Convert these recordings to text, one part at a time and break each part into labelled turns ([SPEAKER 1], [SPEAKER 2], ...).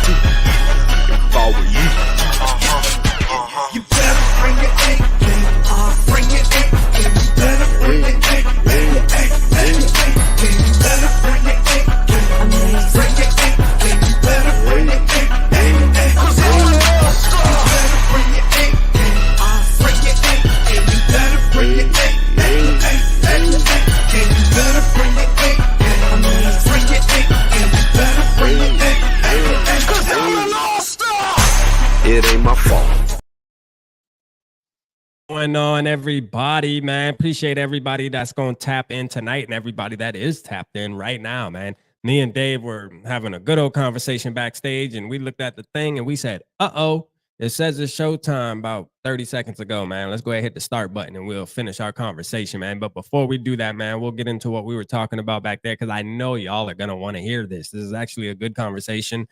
[SPEAKER 1] If I were you.
[SPEAKER 2] You better bring your A game. Bring your A game. You better bring your A game. You better bring your A game. Bring your A game. You better bring your A game. 'Cause I'm an all-star. You better bring your A game. Bring your A game. You better bring your A game. You better bring your A game. Bring your A game. You better bring your A game. 'Cause I'm an all-star.
[SPEAKER 1] It ain't my fault.
[SPEAKER 3] Going on, everybody, man. Appreciate everybody that's going to tap in tonight and everybody that is tapped in right now, man. Me and Dave were having a good old conversation backstage, and we looked at the thing and we said, uh-oh, it says it's showtime about 30 seconds ago, man. Let's go ahead and hit the start button and we'll finish our conversation, man. But before we do that, man, we'll get into what we were talking about back there because I know y'all are going to want to hear this. This is actually a good conversation.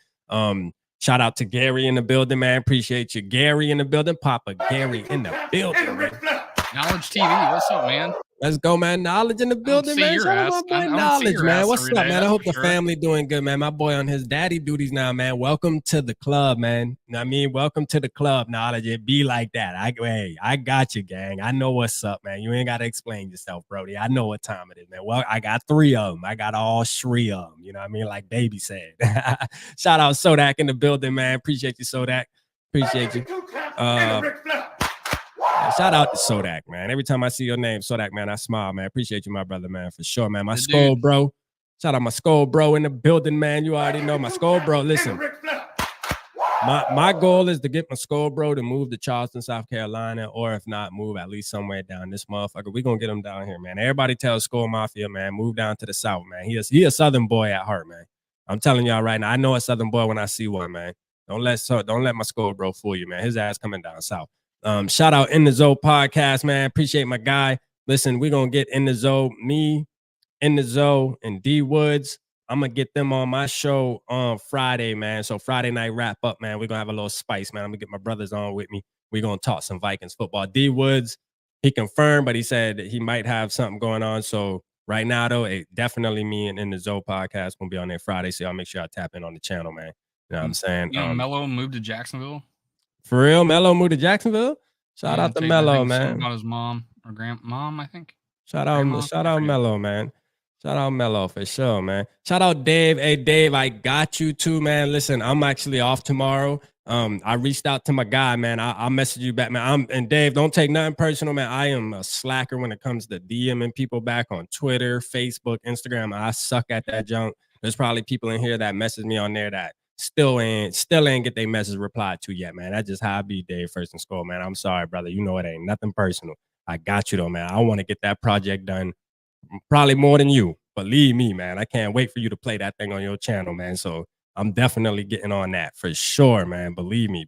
[SPEAKER 3] Shout out to Gary in the building, man. Appreciate you. Gary in the building. Papa Gary in the building, man.
[SPEAKER 4] Knowledge TV. What's up, man?
[SPEAKER 3] Let's go, man. Knowledge in the building, man. Shout out my boy Knowledge, man. What's up, man? I hope the family doing good, man. My boy on his daddy duties now, man. Welcome to the club, man. You know what I mean? Welcome to the club, Knowledge. It be like that. I got you, gang. I know what's up, man. You ain't got to explain yourself, Brody. I know what time it is, man. Well, I got 3 of them. I got all 3 of them. You know what I mean? Like Baby said. Shout out Sodak in the building, man. Appreciate you, Sodak. Appreciate you. Shout out to Sodak, man. Every time I see your name, Sodak, man, I smile, man. Appreciate you, my brother, man, for sure, man. My SKOL'd bro. Shout out my SKOL'd bro in the building, man. You already know my SKOL'd bro. Listen, my goal is to get my SKOL'd bro to move to Charleston, South Carolina, or if not, move at least somewhere down this motherfucker. We're going to get him down here, man. Everybody tells SKOL'd Mafia, man, move down to the South, man. He a Southern boy at heart, man. I'm telling y'all right now, I know a Southern boy when I see one, man. Don't let my SKOL'd bro fool you, man. His ass coming down South. Shout out In the Zone podcast, man. Appreciate my guy. Listen, we're going to get In the Zone, me, In the Zone, and D Woods. I'm going to get them on my show on Friday, man. So Friday night wrap up, man. We're going to have a little spice, man. I'm going to get my brothers on with me. We're going to talk some Vikings football. D Woods, he confirmed, but he said he might have something going on. So right now, though, definitely me and In the Zone podcast going to be on there Friday. So y'all make sure y'all tap in on the channel, man. You know what I'm saying?
[SPEAKER 4] You know, Mello moved to Jacksonville.
[SPEAKER 3] For real, Mello moved to Jacksonville. Shout out to Mello, man.
[SPEAKER 4] About his mom or grandmom, I think.
[SPEAKER 3] Shout out Mello, man. Shout out Mello for sure, man. Shout out Dave. Hey, Dave, I got you too, man. Listen, I'm actually off tomorrow. I reached out to my guy, man. I'll message you back, man. And Dave, don't take nothing personal, man. I am a slacker when it comes to DMing people back on Twitter, Facebook, Instagram. I suck at that junk. There's probably people in here that message me on there that still ain't get their message replied to yet, man. That's just how I be, Dave, first and SKOL'd, man. I'm sorry, brother. You know it ain't nothing personal. I got you, though, man. I want to get that project done probably more than you. Believe me, man. I can't wait for you to play that thing on your channel, man. So I'm definitely getting on that for sure, man. Believe me,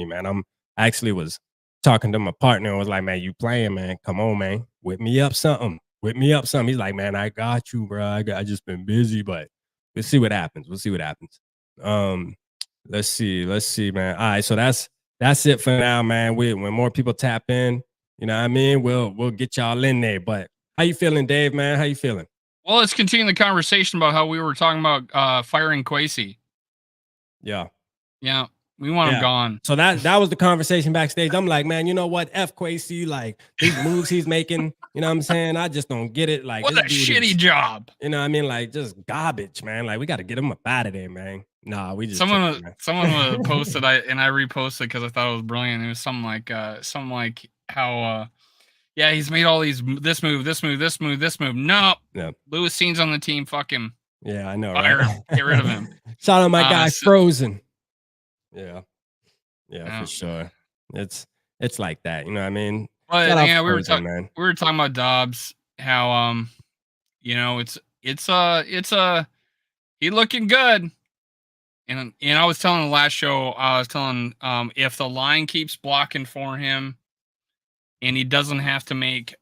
[SPEAKER 3] man. I actually was talking to my partner and was like, man, you playing, man. Come on, man. Whip me up something. He's like, man, I got you, bro. I just been busy, but we'll see what happens. Let's see, man. All right, so that's it for now, man. When more people tap in, you know what I mean, we'll get y'all in there. But how you feeling, Dave, man? How you feeling?
[SPEAKER 4] Well, let's continue the conversation about how we were talking about firing Kwesi.
[SPEAKER 3] Yeah,
[SPEAKER 4] we want him gone.
[SPEAKER 3] So that was the conversation backstage. I'm like, man, you know what? F Kwesi, like these moves he's making, you know what I'm saying? I just don't get it. Like,
[SPEAKER 4] what a shitty job.
[SPEAKER 3] You know what I mean? Like, just garbage, man. Like, we got to get him up out of there, man. Nah, we just
[SPEAKER 4] someone posted I reposted because I thought it was brilliant. It was something like how he's made all these this move. No, Lewis Scene's on the team. Fuck him.
[SPEAKER 3] Yeah, I know.
[SPEAKER 4] Fire
[SPEAKER 3] Right?
[SPEAKER 4] him. Get rid of him.
[SPEAKER 3] Shout out my guy Frozen. Yeah, for sure. It's like that. You know what I mean?
[SPEAKER 4] But we were talking about Dobbs. How it's he looking good. And I was telling the last show, if the line keeps blocking for him and he doesn't have to make,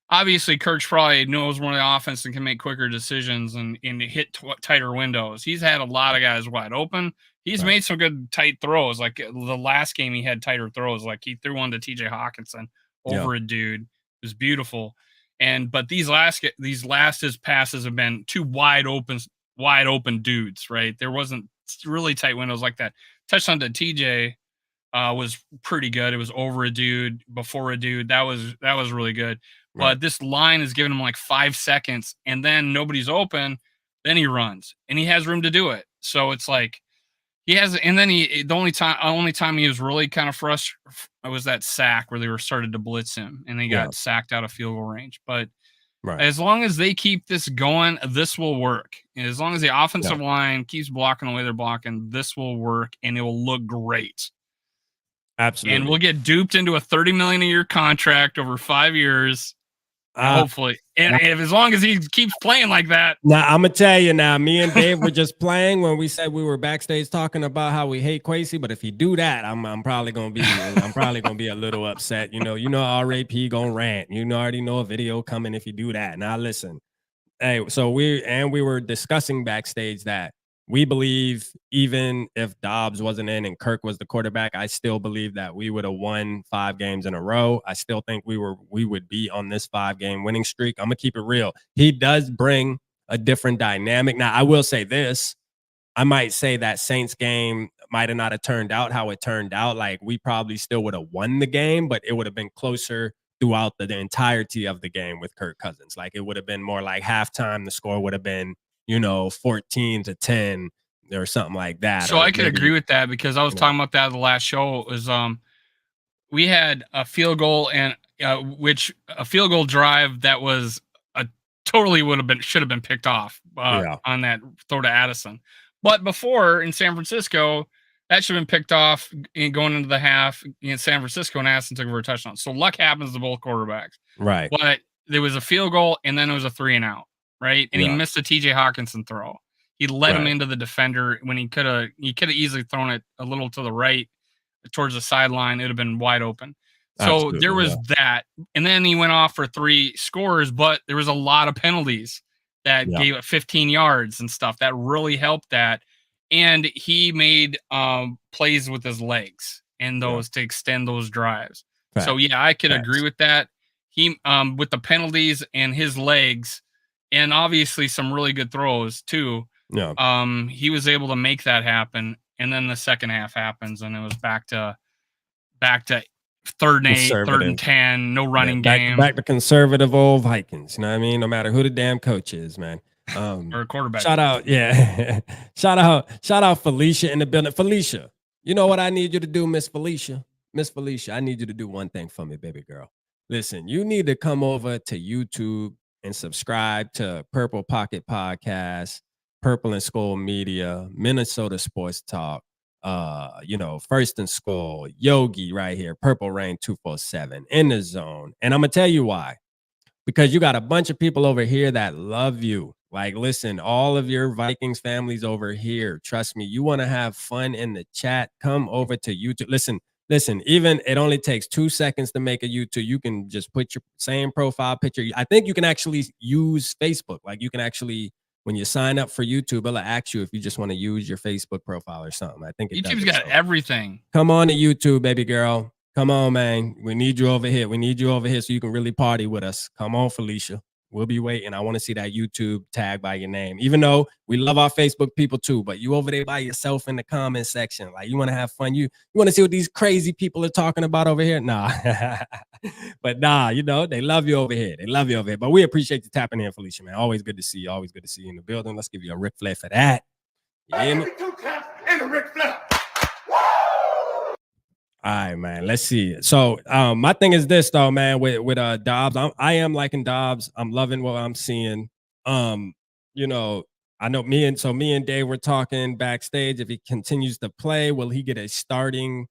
[SPEAKER 4] obviously Kirk's probably knows more of the offense and can make quicker decisions and hit tighter windows. He's had a lot of guys wide open. He's made some good tight throws. Like the last game, he had tighter throws. Like he threw one to TJ Hawkinson over a dude. It was beautiful. But these last passes have been two wide open dudes, right? There wasn't really tight windows like that. Touchdown to TJ was pretty good. It was over a dude, before a dude. That was really good.
[SPEAKER 3] Right.
[SPEAKER 4] But this line is giving him like 5 seconds, and then nobody's open. Then he runs, and he has room to do it. So it's like he has. And then the only time he was really kind of frustrated was that sack where they were started to blitz him, and they got sacked out of field goal range. But as long as they keep this going, this will work. And as long as the offensive line keeps blocking the way they're blocking, this will work, and it will look great.
[SPEAKER 3] Absolutely.
[SPEAKER 4] And we'll get duped into a $30 million a year contract over 5 years. Hopefully. And if as long as he keeps playing like that.
[SPEAKER 3] Now, I'm going to tell you now, me and Dave were just playing when we said we were backstage talking about how we hate Kwesi, but if he do that, I'm probably going to be a little upset. You know, RAP going to rant. You already know a video coming if you do that. Now, listen. Hey, so we were discussing backstage that we believe even if Dobbs wasn't in and Kirk was the quarterback, I still believe that we would have won 5 games in a row. I still think we would be on this 5-game winning streak. I'm gonna keep it real. He does bring a different dynamic. Now, I will say this. I might say that Saints game might have not have turned out how it turned out. Like, we probably still would have won the game, but it would have been closer throughout the entirety of the game with Kirk Cousins. Like, it would have been more like halftime. The score would have been 14-10 or something like that.
[SPEAKER 4] So I could agree with that, because I was talking about that in the last show. It was we had a field goal and which a field goal drive that was totally should have been picked off on that throw to Addison. But before in San Francisco, that should have been picked off going into the half in San Francisco, and Addison took over a touchdown. So luck happens to both quarterbacks.
[SPEAKER 3] Right.
[SPEAKER 4] But there was a field goal, and then it was a 3-and-out. Right. And he missed a TJ Hawkinson throw. He let him into the defender when he could have easily thrown it a little to the right towards the sideline. It would have been wide open. So there was that. And then he went off for 3 scores, but there was a lot of penalties that gave it 15 yards and stuff. That really helped that. And he made plays with his legs and those to extend those drives. So I could agree with that. He with the penalties and his legs, and obviously some really good throws too. Yeah. He was able to make that happen, and then the second half happens, and it was back to 3rd and 8, 3rd and 10, no running game.
[SPEAKER 3] Back to conservative old Vikings. You know what I mean? No matter who the damn coach is, man.
[SPEAKER 4] Or quarterback.
[SPEAKER 3] Shout out, shout out Felicia in the building. Felicia, you know what I need you to do, Miss Felicia? Miss Felicia, I need you to do one thing for me, baby girl. Listen, you need to come over to YouTube and subscribe to Purple Pocket Podcast, Purple and Skull Media, Minnesota Sports Talk, First and Skull, Yogi right here, Purple Rain 247, In the Zone. And I'm going to tell you why. Because you got a bunch of people over here that love you. Like, listen, all of your Vikings families over here, trust me, you want to have fun in the chat, come over to YouTube. Listen, even it only takes 2 seconds to make a YouTube. You can just put your same profile picture. I think you can actually use Facebook. Like, you can actually, when you sign up for YouTube, it'll ask you if you just want to use your Facebook profile or something. I think
[SPEAKER 4] YouTube's got everything.
[SPEAKER 3] Come on to YouTube, baby girl. Come on, man. We need you over here. We need you over here so you can really party with us. Come on, Felicia. We'll be waiting. I want to see that YouTube tag by your name, even though we love our Facebook people too, but you over there by yourself in the comment section. Like, you want to have fun. You want to see what these crazy people are talking about over here? Nah, but nah, they love you over here. They love you over here, but we appreciate you tapping in, Felicia, man. Always good to see you. Always good to see you in the building. Let's give you a Ric Flair for that. Yeah, all right, man. Let's see. So, my thing is this, though, man. With Dobbs, I am liking Dobbs. I'm loving what I'm seeing. I know me and Dave were talking backstage. If he continues to play, will he get a starting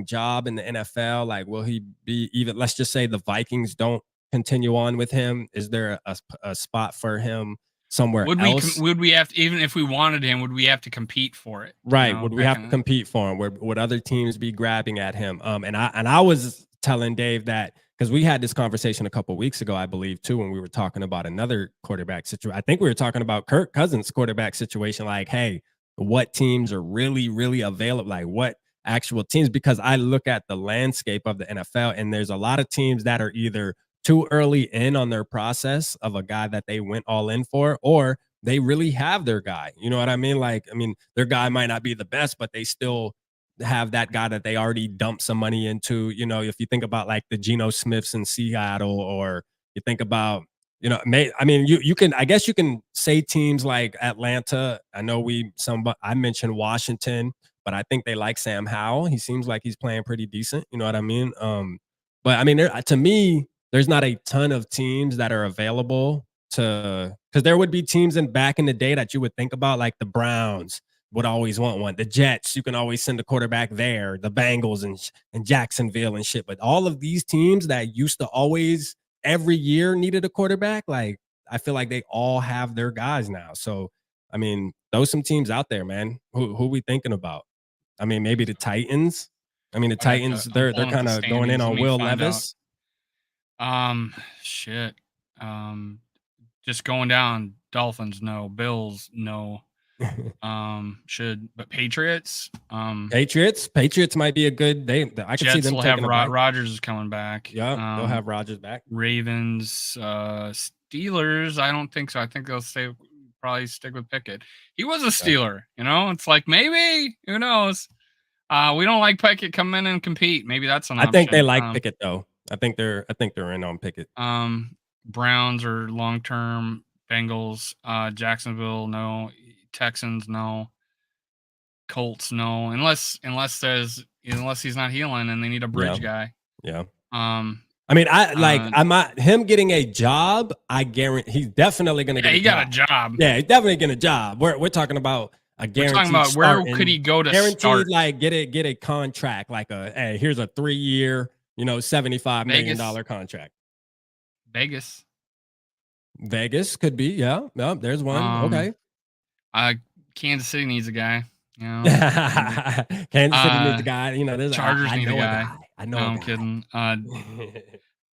[SPEAKER 3] job in the NFL? Like, will he be even? Let's just say the Vikings don't continue on with him. Is there a spot for him somewhere else?
[SPEAKER 4] Would we have to, even if we wanted him, would we have to compete for it?
[SPEAKER 3] Right. Would we have to compete for him? Would other teams be grabbing at him? And I was telling Dave that, because we had this conversation a couple of weeks ago, I believe, too, when we were talking about another quarterback situation. I think we were talking about Kirk Cousins' quarterback situation. Like, hey, what teams are really, really available? Like, what actual teams? Because I look at the landscape of the NFL, and there's a lot of teams that are either too early in on their process of a guy that they went all in for, or they really have their guy. You know what I mean? Like, I mean, their guy might not be the best, but they still have that guy that they already dumped some money into. You know, if you think about like the Geno Smiths in Seattle, or you think about, you know, I mean, you can, I guess you can say teams like Atlanta. I know I mentioned Washington, but I think they like Sam Howell. He seems like he's playing pretty decent. You know what I mean? But I mean, to me, there's not a ton of teams that are available to, because there would be teams back in the day that you would think about, like the Browns would always want one. The Jets, you can always send a quarterback there. The Bengals and Jacksonville and shit. But all of these teams that used to always every year needed a quarterback, like I feel like they all have their guys now. So I mean, those some teams out there, man. Who we thinking about? I mean, maybe the Titans. I mean, the Titans,
[SPEAKER 4] I'm
[SPEAKER 3] they're
[SPEAKER 4] pulling up
[SPEAKER 3] kind
[SPEAKER 4] the
[SPEAKER 3] of going in
[SPEAKER 4] standings. Let
[SPEAKER 3] on
[SPEAKER 4] me
[SPEAKER 3] Will
[SPEAKER 4] find out.
[SPEAKER 3] Levis.
[SPEAKER 4] Shit. Just going down. Dolphins, no. Bills, no. But Patriots.
[SPEAKER 3] Patriots might be a good. I could see
[SPEAKER 4] Jets
[SPEAKER 3] them
[SPEAKER 4] will have
[SPEAKER 3] taking a bite.
[SPEAKER 4] Rodgers is coming back.
[SPEAKER 3] Yeah, they'll have Rodgers back.
[SPEAKER 4] Ravens, Steelers. I don't think so. I think they'll probably stick with Pickett. He was a Steeler. You know, it's like maybe, who knows. We don't like Pickett come in and compete. Maybe that's an option.
[SPEAKER 3] I think they like Pickett though. I think they're in on Pickett.
[SPEAKER 4] Browns are long term. Bengals, Jacksonville, no. Texans, no. Colts, no. Unless he's not healing and they need a bridge guy.
[SPEAKER 3] Yeah. I mean, I'm not him getting a job. I guarantee he's definitely going to get.
[SPEAKER 4] He got a job.
[SPEAKER 3] Yeah, he's definitely getting a job. We're talking about a guaranteed. We're talking about
[SPEAKER 4] where could he go to
[SPEAKER 3] guaranteed
[SPEAKER 4] start?
[SPEAKER 3] Like get a contract, like hey, here's a 3-year, $75 million contract. Vegas could be, yeah. No, there's one. Okay.
[SPEAKER 4] Kansas City needs a guy.
[SPEAKER 3] Kansas City needs a guy. There's
[SPEAKER 4] Chargers need a guy.
[SPEAKER 3] I know.
[SPEAKER 4] No, I'm kidding.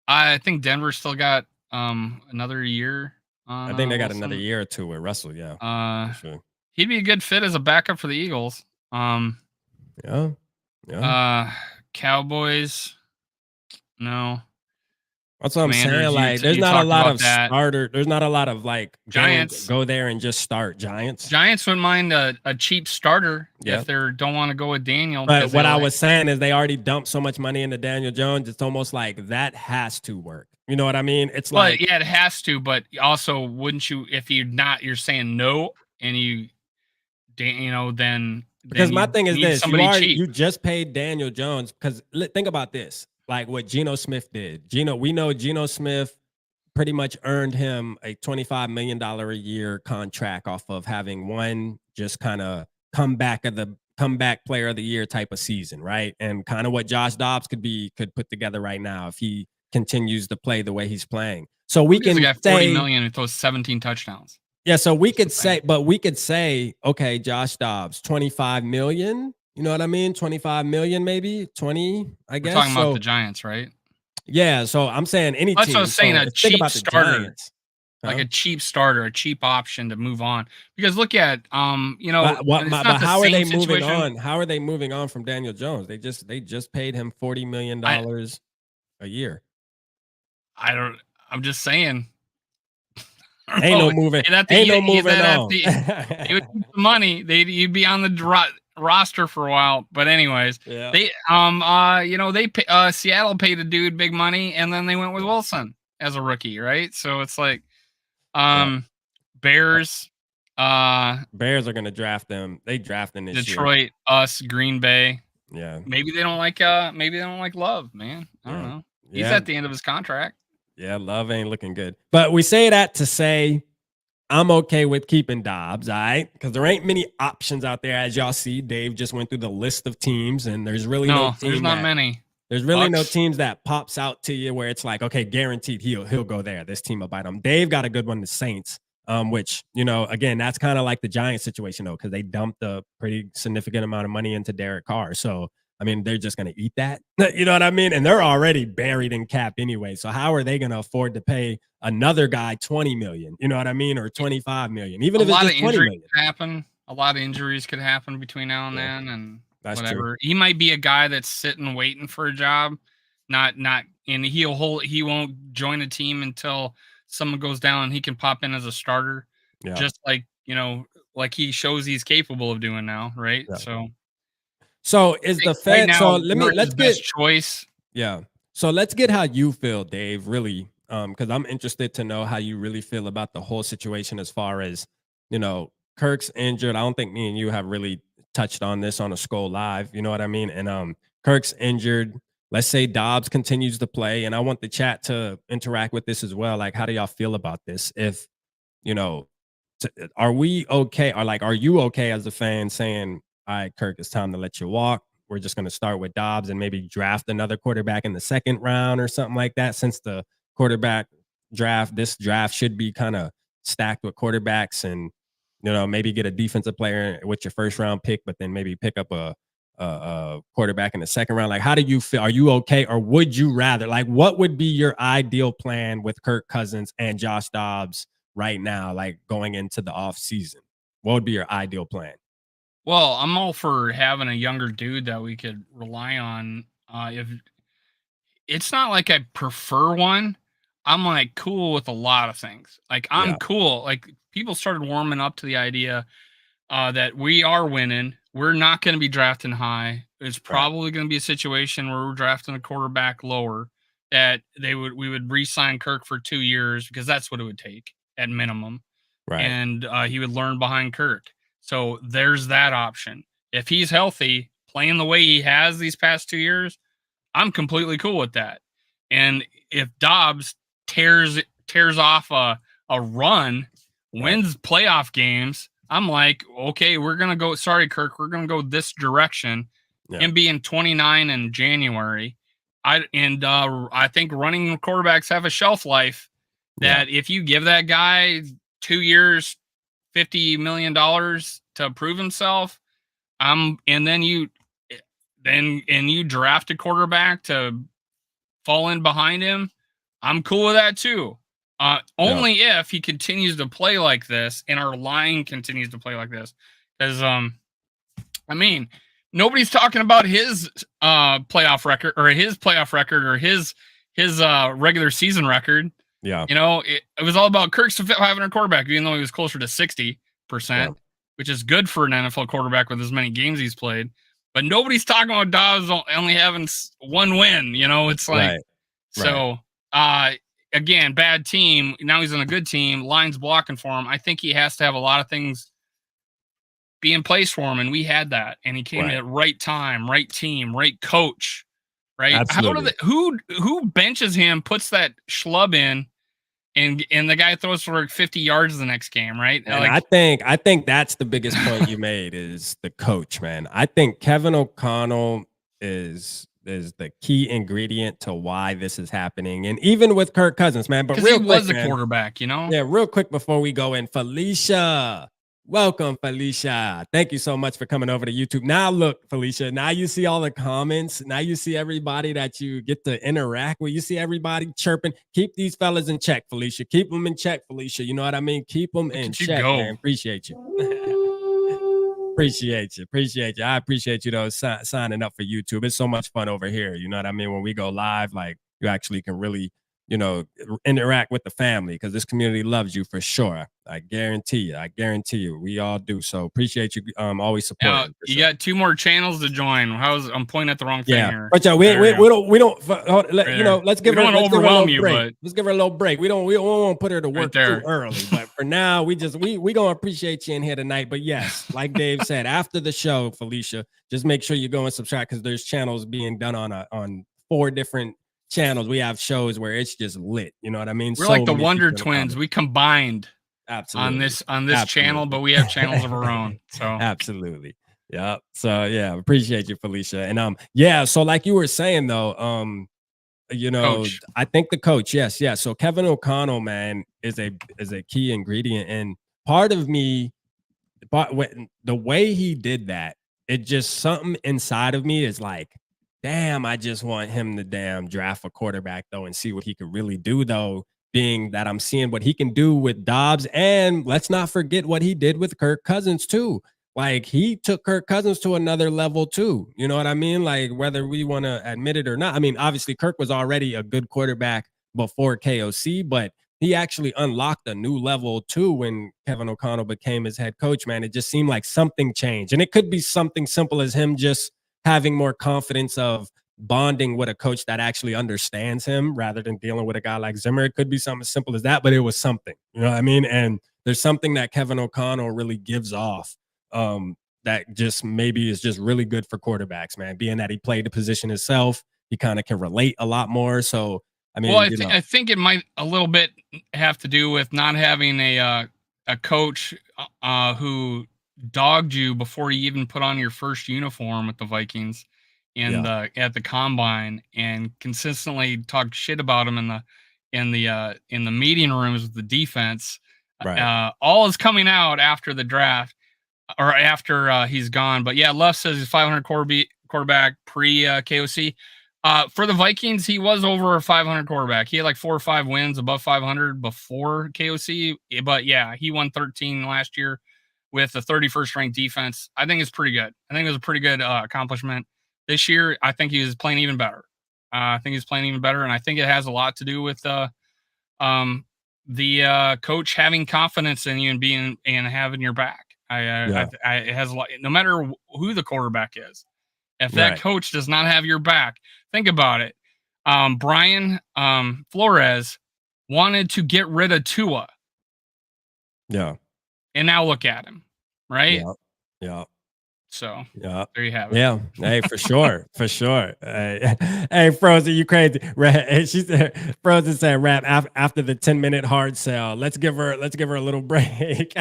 [SPEAKER 4] I think Denver still got another year.
[SPEAKER 3] I think they got another year or two with Russell. Yeah. Sure.
[SPEAKER 4] He'd be a good fit as a backup for the Eagles.
[SPEAKER 3] Yeah.
[SPEAKER 4] Cowboys. No.
[SPEAKER 3] That's what I'm saying. Like, there's not a lot of starter. There's not a lot of like
[SPEAKER 4] Giants.
[SPEAKER 3] Go there and just start. Giants
[SPEAKER 4] wouldn't mind a cheap starter if they don't want to go with Daniel.
[SPEAKER 3] But what I was saying is they already dumped so much money into Daniel Jones. It's almost like that has to work. You know what I mean? It's like,
[SPEAKER 4] yeah, it has to. But also, wouldn't you? If you're saying no, and then
[SPEAKER 3] because my thing is this: you just paid Daniel Jones. Because think about this. Like what Geno Smith did. We know Geno Smith pretty much earned him a $25 million a year contract off of having one just kind of comeback player of the year type of season, right? And kind of what Josh Dobbs could put together right now if he continues to play the way he's playing. So we can
[SPEAKER 4] got $40 million and throws 17 touchdowns.
[SPEAKER 3] Yeah, so we could say, okay, Josh Dobbs, 25 million. You know what I mean? 25 million, maybe 20, I guess.
[SPEAKER 4] We're talking about the Giants, right?
[SPEAKER 3] Yeah. So I'm saying any team.
[SPEAKER 4] That's what I was saying. A cheap starter,
[SPEAKER 3] like
[SPEAKER 4] a cheap starter, a cheap option to move on. Because look at,
[SPEAKER 3] but how are they moving on? How are they moving on from Daniel Jones? They just paid him $40 million a year.
[SPEAKER 4] I'm just saying.
[SPEAKER 3] Ain't no moving on.
[SPEAKER 4] They would keep the money. You'd be on the roster for a while, but anyways, they Seattle paid a dude big money, and then they went with Wilson as a rookie, right? So it's like, Bears are going to draft them. They draft them this Detroit,
[SPEAKER 3] year.
[SPEAKER 4] Green Bay.
[SPEAKER 3] Yeah,
[SPEAKER 4] maybe they don't like Love, man. I don't know. He's at the end of his contract.
[SPEAKER 3] Yeah, Love ain't looking good. But we say that to say I'm okay with keeping Dobbs, all right? Because there ain't many options out there, as y'all see. Dave just went through the list of teams, and there's really no team.
[SPEAKER 4] There's not many.
[SPEAKER 3] There's really no teams that pops out to you where it's like, okay, guaranteed he'll go there. This team will bite him. Dave got a good one, the Saints, which, again, that's kind of like the Giants situation, though, because they dumped a pretty significant amount of money into Derek Carr. So, I mean, they're just going to eat that. You know what I mean? And they're already buried in cap anyway. So how are they going to afford to pay another guy $20 million? You know what I mean? Or $25 million? Even if it's just $20 million.
[SPEAKER 4] A lot of injuries could happen between now and then, and
[SPEAKER 3] that's
[SPEAKER 4] whatever.
[SPEAKER 3] True.
[SPEAKER 4] He might be a guy that's sitting waiting for a job, and he won't join a team until someone goes down and he can pop in as a starter.
[SPEAKER 3] Yeah.
[SPEAKER 4] just like, like he shows he's capable of doing now, right?
[SPEAKER 3] Yeah.
[SPEAKER 4] So
[SPEAKER 3] So is
[SPEAKER 4] think
[SPEAKER 3] the
[SPEAKER 4] right
[SPEAKER 3] Fed? So
[SPEAKER 4] now we're his
[SPEAKER 3] let's get
[SPEAKER 4] best choice.
[SPEAKER 3] yeah. So let's get how you feel, Dave. Really, because I'm interested to know how you really feel about the whole situation as far as Kirk's injured. I don't think me and you have really touched on this on a Skull Live. You know what I mean? And Kirk's injured. Let's say Dobbs continues to play, and I want the chat to interact with this as well. Like, how do y'all feel about this? If you know, are we okay? Or like, are you okay as a fan saying, all right, Kirk, it's time to let you walk? We're just going to start with Dobbs and maybe draft another quarterback in the second round or something like that. Since the quarterback this draft should be kind of stacked with quarterbacks, and maybe get a defensive player with your first round pick, but then maybe pick up a quarterback in the second round. Like, how do you feel? Are you okay, or would you rather? Like, what would be your ideal plan with Kirk Cousins and Josh Dobbs right now, like going into the off season? What would be your ideal plan?
[SPEAKER 4] Well, I'm all for having a younger dude that we could rely on. If it's not like I prefer one, I'm like cool with a lot of things. Like I'm
[SPEAKER 3] Yeah,
[SPEAKER 4] cool. Like people started warming up to the idea that we are winning. We're not going to be drafting high. It's
[SPEAKER 3] right,
[SPEAKER 4] probably going to be a situation where we're drafting a quarterback lower. That we would re-sign Kirk for 2 years because that's what it would take at minimum,
[SPEAKER 3] right,
[SPEAKER 4] and he would learn behind Kirk. So there's that option. If he's healthy, playing the way he has these past 2 years, I'm completely cool with that. And if Dobbs tears off a run,
[SPEAKER 3] right.
[SPEAKER 4] wins playoff games, I'm like, okay, we're gonna go. Sorry, Kirk, we're gonna go this direction.
[SPEAKER 3] Yeah,
[SPEAKER 4] Him being 29 in January, I think running quarterbacks have a shelf life.
[SPEAKER 3] yeah,
[SPEAKER 4] That if you give that guy 2 years, $50 million to prove himself, and then you draft a quarterback to fall in behind him, I'm cool with that too.
[SPEAKER 3] yeah,
[SPEAKER 4] Only if he continues to play like this and our line continues to play like this. Because I mean, nobody's talking about his playoff record or his regular season record.
[SPEAKER 3] yeah,
[SPEAKER 4] It was all about Kirk's 500 quarterback, even though he was closer to 60%,
[SPEAKER 3] yeah.
[SPEAKER 4] which is good for an NFL quarterback with as many games he's played. But nobody's talking about Dobbs only having one win. It's like,
[SPEAKER 3] Right, right,
[SPEAKER 4] so again, bad team. Now he's on a good team. Line's blocking for him. I think he has to have a lot of things be in place for him, and we had that. And he came
[SPEAKER 3] right.
[SPEAKER 4] at right time, right team, right coach. Right?
[SPEAKER 3] Absolutely.
[SPEAKER 4] Who benches him, puts that schlub in, and the guy throws for 50 yards the next game, right?
[SPEAKER 3] And
[SPEAKER 4] Like,
[SPEAKER 3] I think that's the biggest point you made is the coach, man. I think Kevin O'Connell is the key ingredient to why this is happening. And even with Kirk Cousins, man. But
[SPEAKER 4] because he
[SPEAKER 3] real quick,
[SPEAKER 4] was a
[SPEAKER 3] man,
[SPEAKER 4] quarterback,
[SPEAKER 3] yeah, real quick before we go in, Felicia. Welcome, Felicia. Thank you so much for coming over to YouTube. Now, look, Felicia, now you see all the comments. Now you see everybody that you get to interact with. You see everybody chirping. Keep these fellas in check, Felicia. Keep them in check, Felicia. You know what I mean? Keep them in
[SPEAKER 4] at you
[SPEAKER 3] check,
[SPEAKER 4] go.
[SPEAKER 3] man. Appreciate you. Appreciate you. Appreciate you. I appreciate you, though, signing up for YouTube. It's so much fun over here. You know what I mean? When we go live, like, you actually can really interact with the family because this community loves you for sure. I guarantee you. We all do. So appreciate you always supporting.
[SPEAKER 4] Now, you got 2 more channels to join. I'm pointing at the wrong thing here.
[SPEAKER 3] But yeah, we don't let's give her a little break.
[SPEAKER 4] But
[SPEAKER 3] let's give her a little break. We don't want to put her to work
[SPEAKER 4] there.
[SPEAKER 3] too early. But for now, we gonna appreciate you in here tonight. But yes, like Dave said, after the show, Felicia, just make sure you go and subscribe because there's channels being done on 4 different channels. We have shows where it's just lit. You know what I mean?
[SPEAKER 4] We're like the Wonder Twins. We combined
[SPEAKER 3] absolutely
[SPEAKER 4] on this channel, but we have channels of our own. So
[SPEAKER 3] absolutely. Yeah. So yeah, appreciate you, Felicia. And yeah, so like you were saying though,
[SPEAKER 4] Coach.
[SPEAKER 3] I think the coach, yes. So Kevin O'Connell, man, is a key ingredient. And part of me, but the way he did that, it just something inside of me is like, damn, I just want him to draft a quarterback though and see what he could really do though, being that I'm seeing what he can do with Dobbs. And let's not forget what he did with Kirk Cousins too. Like he took Kirk Cousins to another level too. You know what I mean? Like whether we want to admit it or not. I mean, obviously Kirk was already a good quarterback before KOC, but he actually unlocked a new level too when Kevin O'Connell became his head coach, man. It just seemed like something changed. And it could be something simple as him just having more confidence of bonding with a coach that actually understands him rather than dealing with a guy like Zimmer. It could be something as simple as that, but it was something, you know what I mean? And there's something that Kevin O'Connell really gives off that just maybe is just really good for quarterbacks, man. Being that he played the position himself, he kind of can relate a lot more. So, I mean,
[SPEAKER 4] Well, I think it might a little bit have to do with not having a coach who dogged you before you even put on your first uniform with the Vikings at the combine and consistently talked shit about him in the meeting rooms with the defense.
[SPEAKER 3] Right.
[SPEAKER 4] All is coming out after the draft or after he's gone. But yeah, Luff says he's 500 quarterback pre KOC. For the Vikings, he was over a 500 quarterback. He had like 4 or 5 wins above 500 before KOC. But yeah, he won 13 last year with a 31st ranked defense. I think it's pretty good. I think it was a pretty good accomplishment. This year, I think he's playing even better. And I think it has a lot to do with the coach having confidence in you and being and having your back. It has a lot. No matter who the quarterback is, if that coach does not have your back, think about it. Brian Flores wanted to get rid of Tua.
[SPEAKER 3] Yeah.
[SPEAKER 4] And now look at him, right?
[SPEAKER 3] Yeah.
[SPEAKER 4] So
[SPEAKER 3] yeah,
[SPEAKER 4] there you have it.
[SPEAKER 3] Yeah, hey, for sure, for sure. Hey, Frozen, you crazy? She said, Frozen said, "Rap after the 10-minute hard sell. Let's give her a little break."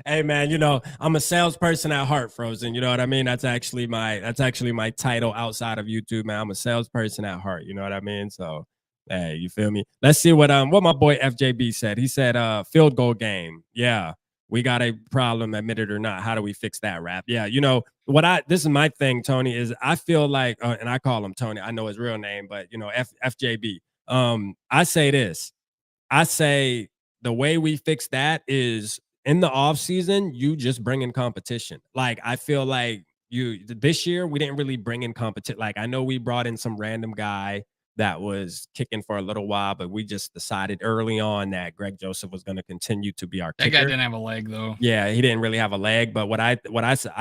[SPEAKER 3] Hey, man, you know I'm a salesperson at heart, Frozen. You know what I mean? That's actually my title outside of YouTube, man. I'm a salesperson at heart. You know what I mean? So, hey, you feel me? Let's see what my boy FJB said. He said, field goal game. Yeah. We got a problem, admit it or not. How do we fix that, Rap? Yeah, you know this is my thing, Tony. Is I feel like, and I call him Tony. I know his real name, but you know, FJB. I say this. I say the way we fix that is in the off season. You just bring in competition. Like I feel like this year we didn't really bring in competition. Like I know we brought in some random guy that was kicking for a little while, but we just decided early on that Greg Joseph was going to continue to be our kicker.
[SPEAKER 4] That guy didn't have a leg though.
[SPEAKER 3] Yeah, he didn't really have a leg. But what I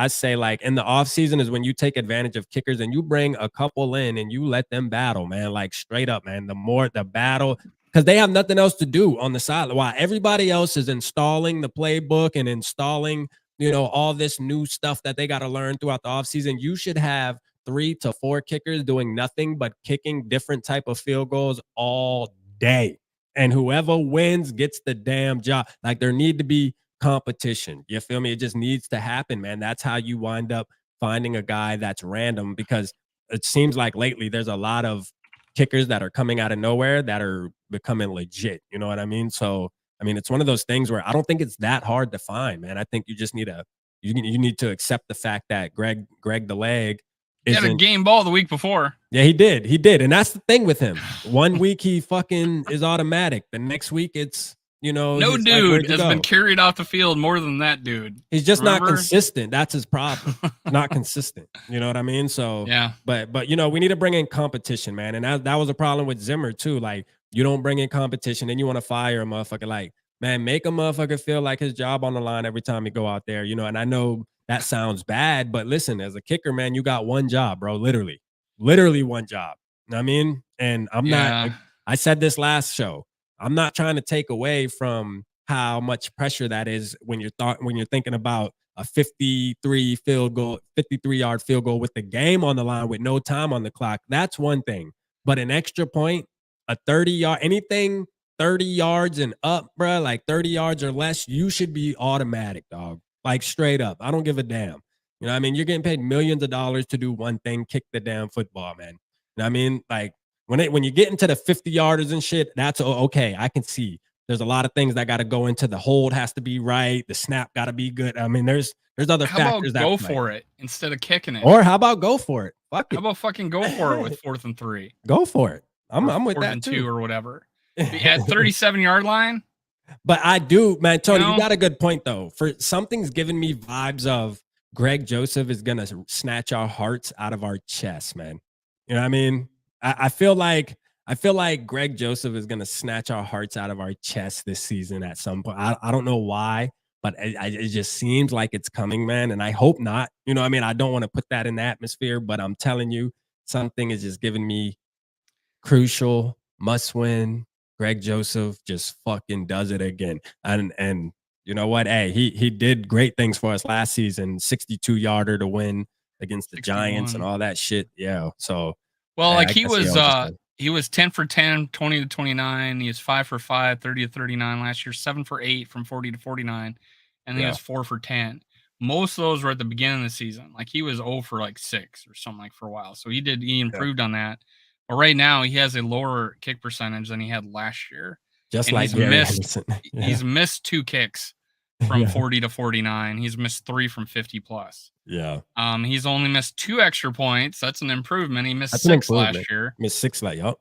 [SPEAKER 3] say, like in the offseason is when you take advantage of kickers and you bring a couple in and you let them battle, man, like straight up, man. The battle, because they have nothing else to do on the side. While everybody else is installing the playbook and installing, you know, all this new stuff that they got to learn throughout the offseason, you should have 3 to 4 kickers doing nothing but kicking different type of field goals all day. And whoever wins gets the damn job. Like there need to be competition. You feel me? It just needs to happen, man. That's how you wind up finding a guy that's random, because it seems like lately there's a lot of kickers that are coming out of nowhere that are becoming legit. You know what I mean? So, I mean, it's one of those things where I don't think it's that hard to find, man. I think you just need you need to accept the fact that Greg the leg,
[SPEAKER 4] he had a game ball the week before.
[SPEAKER 3] Yeah, he did. And that's the thing with him. One week he fucking is automatic. The next week it's, you know.
[SPEAKER 4] No dude has been carried off the field more than that dude.
[SPEAKER 3] He's just not consistent. That's his problem. Not consistent. You know what I mean? So,
[SPEAKER 4] yeah.
[SPEAKER 3] But you know, we need to bring in competition, man. And that was a problem with Zimmer too. Like, you don't bring in competition and you want to fire a motherfucker. Like, man, make a motherfucker feel like his job on the line every time he go out there, you know. And I know that sounds bad, but listen, as a kicker, man, you got one job, bro. Literally one job. You know what I mean? And I'm not, I said this last show, I'm not trying to take away from how much pressure that is when you're thinking about a 53-yard field goal with the game on the line with no time on the clock. That's one thing. But an extra point, a 30-yard, anything 30 yards and up, bro, like 30 yards or less, you should be automatic, dog. Like straight up. I don't give a damn. You know what I mean? You're getting paid millions of dollars to do one thing, kick the damn football, man. You know what I mean? Like when you get into the 50-yarders and shit, that's okay. I can see there's a lot of things that got to go into the hold has to be right. The snap got to be good. I mean, there's other factors that
[SPEAKER 4] go for it instead of kicking it.
[SPEAKER 3] Or how about go for it? Fuck it.
[SPEAKER 4] How about fucking go for it with 4th and 3?
[SPEAKER 3] Go for it. I'm with that
[SPEAKER 4] too. 4th and 2 or whatever. At 37-yard line.
[SPEAKER 3] But I do, man, Tony, you got a good point, though. For something's giving me vibes of Greg Joseph is going to snatch our hearts out of our chests, man. You know what I mean? I feel like I feel like Greg Joseph is gonna snatch our hearts out of our chest this season at some point. I don't know why, but it just seems like it's coming, man. And I hope not. You know, what I mean, I don't want to put that in the atmosphere, but I'm telling you, something is just giving me crucial, must win. Greg Joseph just fucking does it again. And you know what? Hey, he did great things for us last season. 62 yarder to win against the Giants and
[SPEAKER 4] 61.
[SPEAKER 3] all that shit. Yeah. So
[SPEAKER 4] Well,
[SPEAKER 3] hey,
[SPEAKER 4] like
[SPEAKER 3] I guess he owes us one.
[SPEAKER 4] he was 10 for 10, 20 to 29. He was 5 for 5, 30 to 39 last year, 7 for 8 from 40 to 49, and then he
[SPEAKER 3] Yeah.
[SPEAKER 4] was 4 for 10. Most of those were at the beginning of the season. Like he was 0 for like 6 or something like for a while. So he improved on that. But right now he has a lower kick percentage than he had last year.
[SPEAKER 3] Just
[SPEAKER 4] And
[SPEAKER 3] like Gary Anderson. Yeah.
[SPEAKER 4] he's missed 2 kicks from
[SPEAKER 3] Yeah.
[SPEAKER 4] 40 to 49. He's missed 3 from 50 plus.
[SPEAKER 3] Yeah.
[SPEAKER 4] He's only missed 2 extra points. That's an improvement. He missed
[SPEAKER 3] That's an
[SPEAKER 4] 6
[SPEAKER 3] improvement.
[SPEAKER 4] last year.
[SPEAKER 3] Missed 6 like, yup.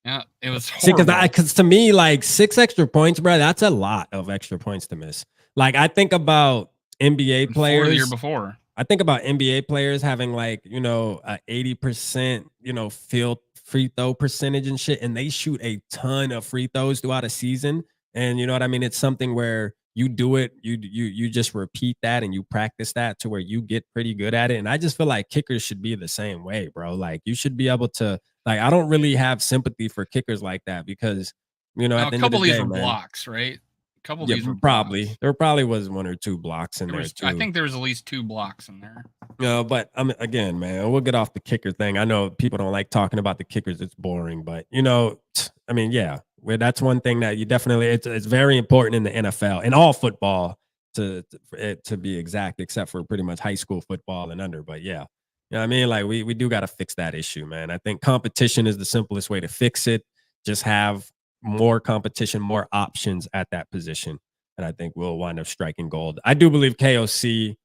[SPEAKER 4] Yeah, it was
[SPEAKER 3] See,
[SPEAKER 4] horrible.
[SPEAKER 3] because to me, like 6 extra points, bro, that's a lot of extra points to miss. Like I think about NBA
[SPEAKER 4] And 4
[SPEAKER 3] players
[SPEAKER 4] the year before.
[SPEAKER 3] I think about NBA players having like, you know, 80%, you know, field free throw percentage and shit, and they shoot a ton of free throws throughout a season. And you know what I mean? It's something where you do it, you just repeat that and you practice that to where you get pretty good at it. And I just feel like kickers should be the same way, bro. Like you should be able to, like, I don't really have sympathy for kickers like that because, you know,
[SPEAKER 4] Now,
[SPEAKER 3] at
[SPEAKER 4] a
[SPEAKER 3] the end of
[SPEAKER 4] couple
[SPEAKER 3] the
[SPEAKER 4] of these
[SPEAKER 3] day,
[SPEAKER 4] were
[SPEAKER 3] man,
[SPEAKER 4] blocks, right? A couple of
[SPEAKER 3] yeah,
[SPEAKER 4] these were
[SPEAKER 3] probably
[SPEAKER 4] blocks.
[SPEAKER 3] there probably was 1 or 2 blocks in there too.
[SPEAKER 4] I think there was at least 2 blocks in there.
[SPEAKER 3] No, but I mean, again, man, we'll get off the kicker thing. I know people don't like talking about the kickers; it's boring. But you know, I mean, yeah, well, that's one thing that you definitely it's very important in the NFL and all football for it to be exact, except for pretty much high school football and under. But yeah, you know what I mean? Like we do got to fix that issue, man. I think competition is the simplest way to fix it. Just have more competition, more options at that position, and I think we'll wind up striking gold. I do believe KOC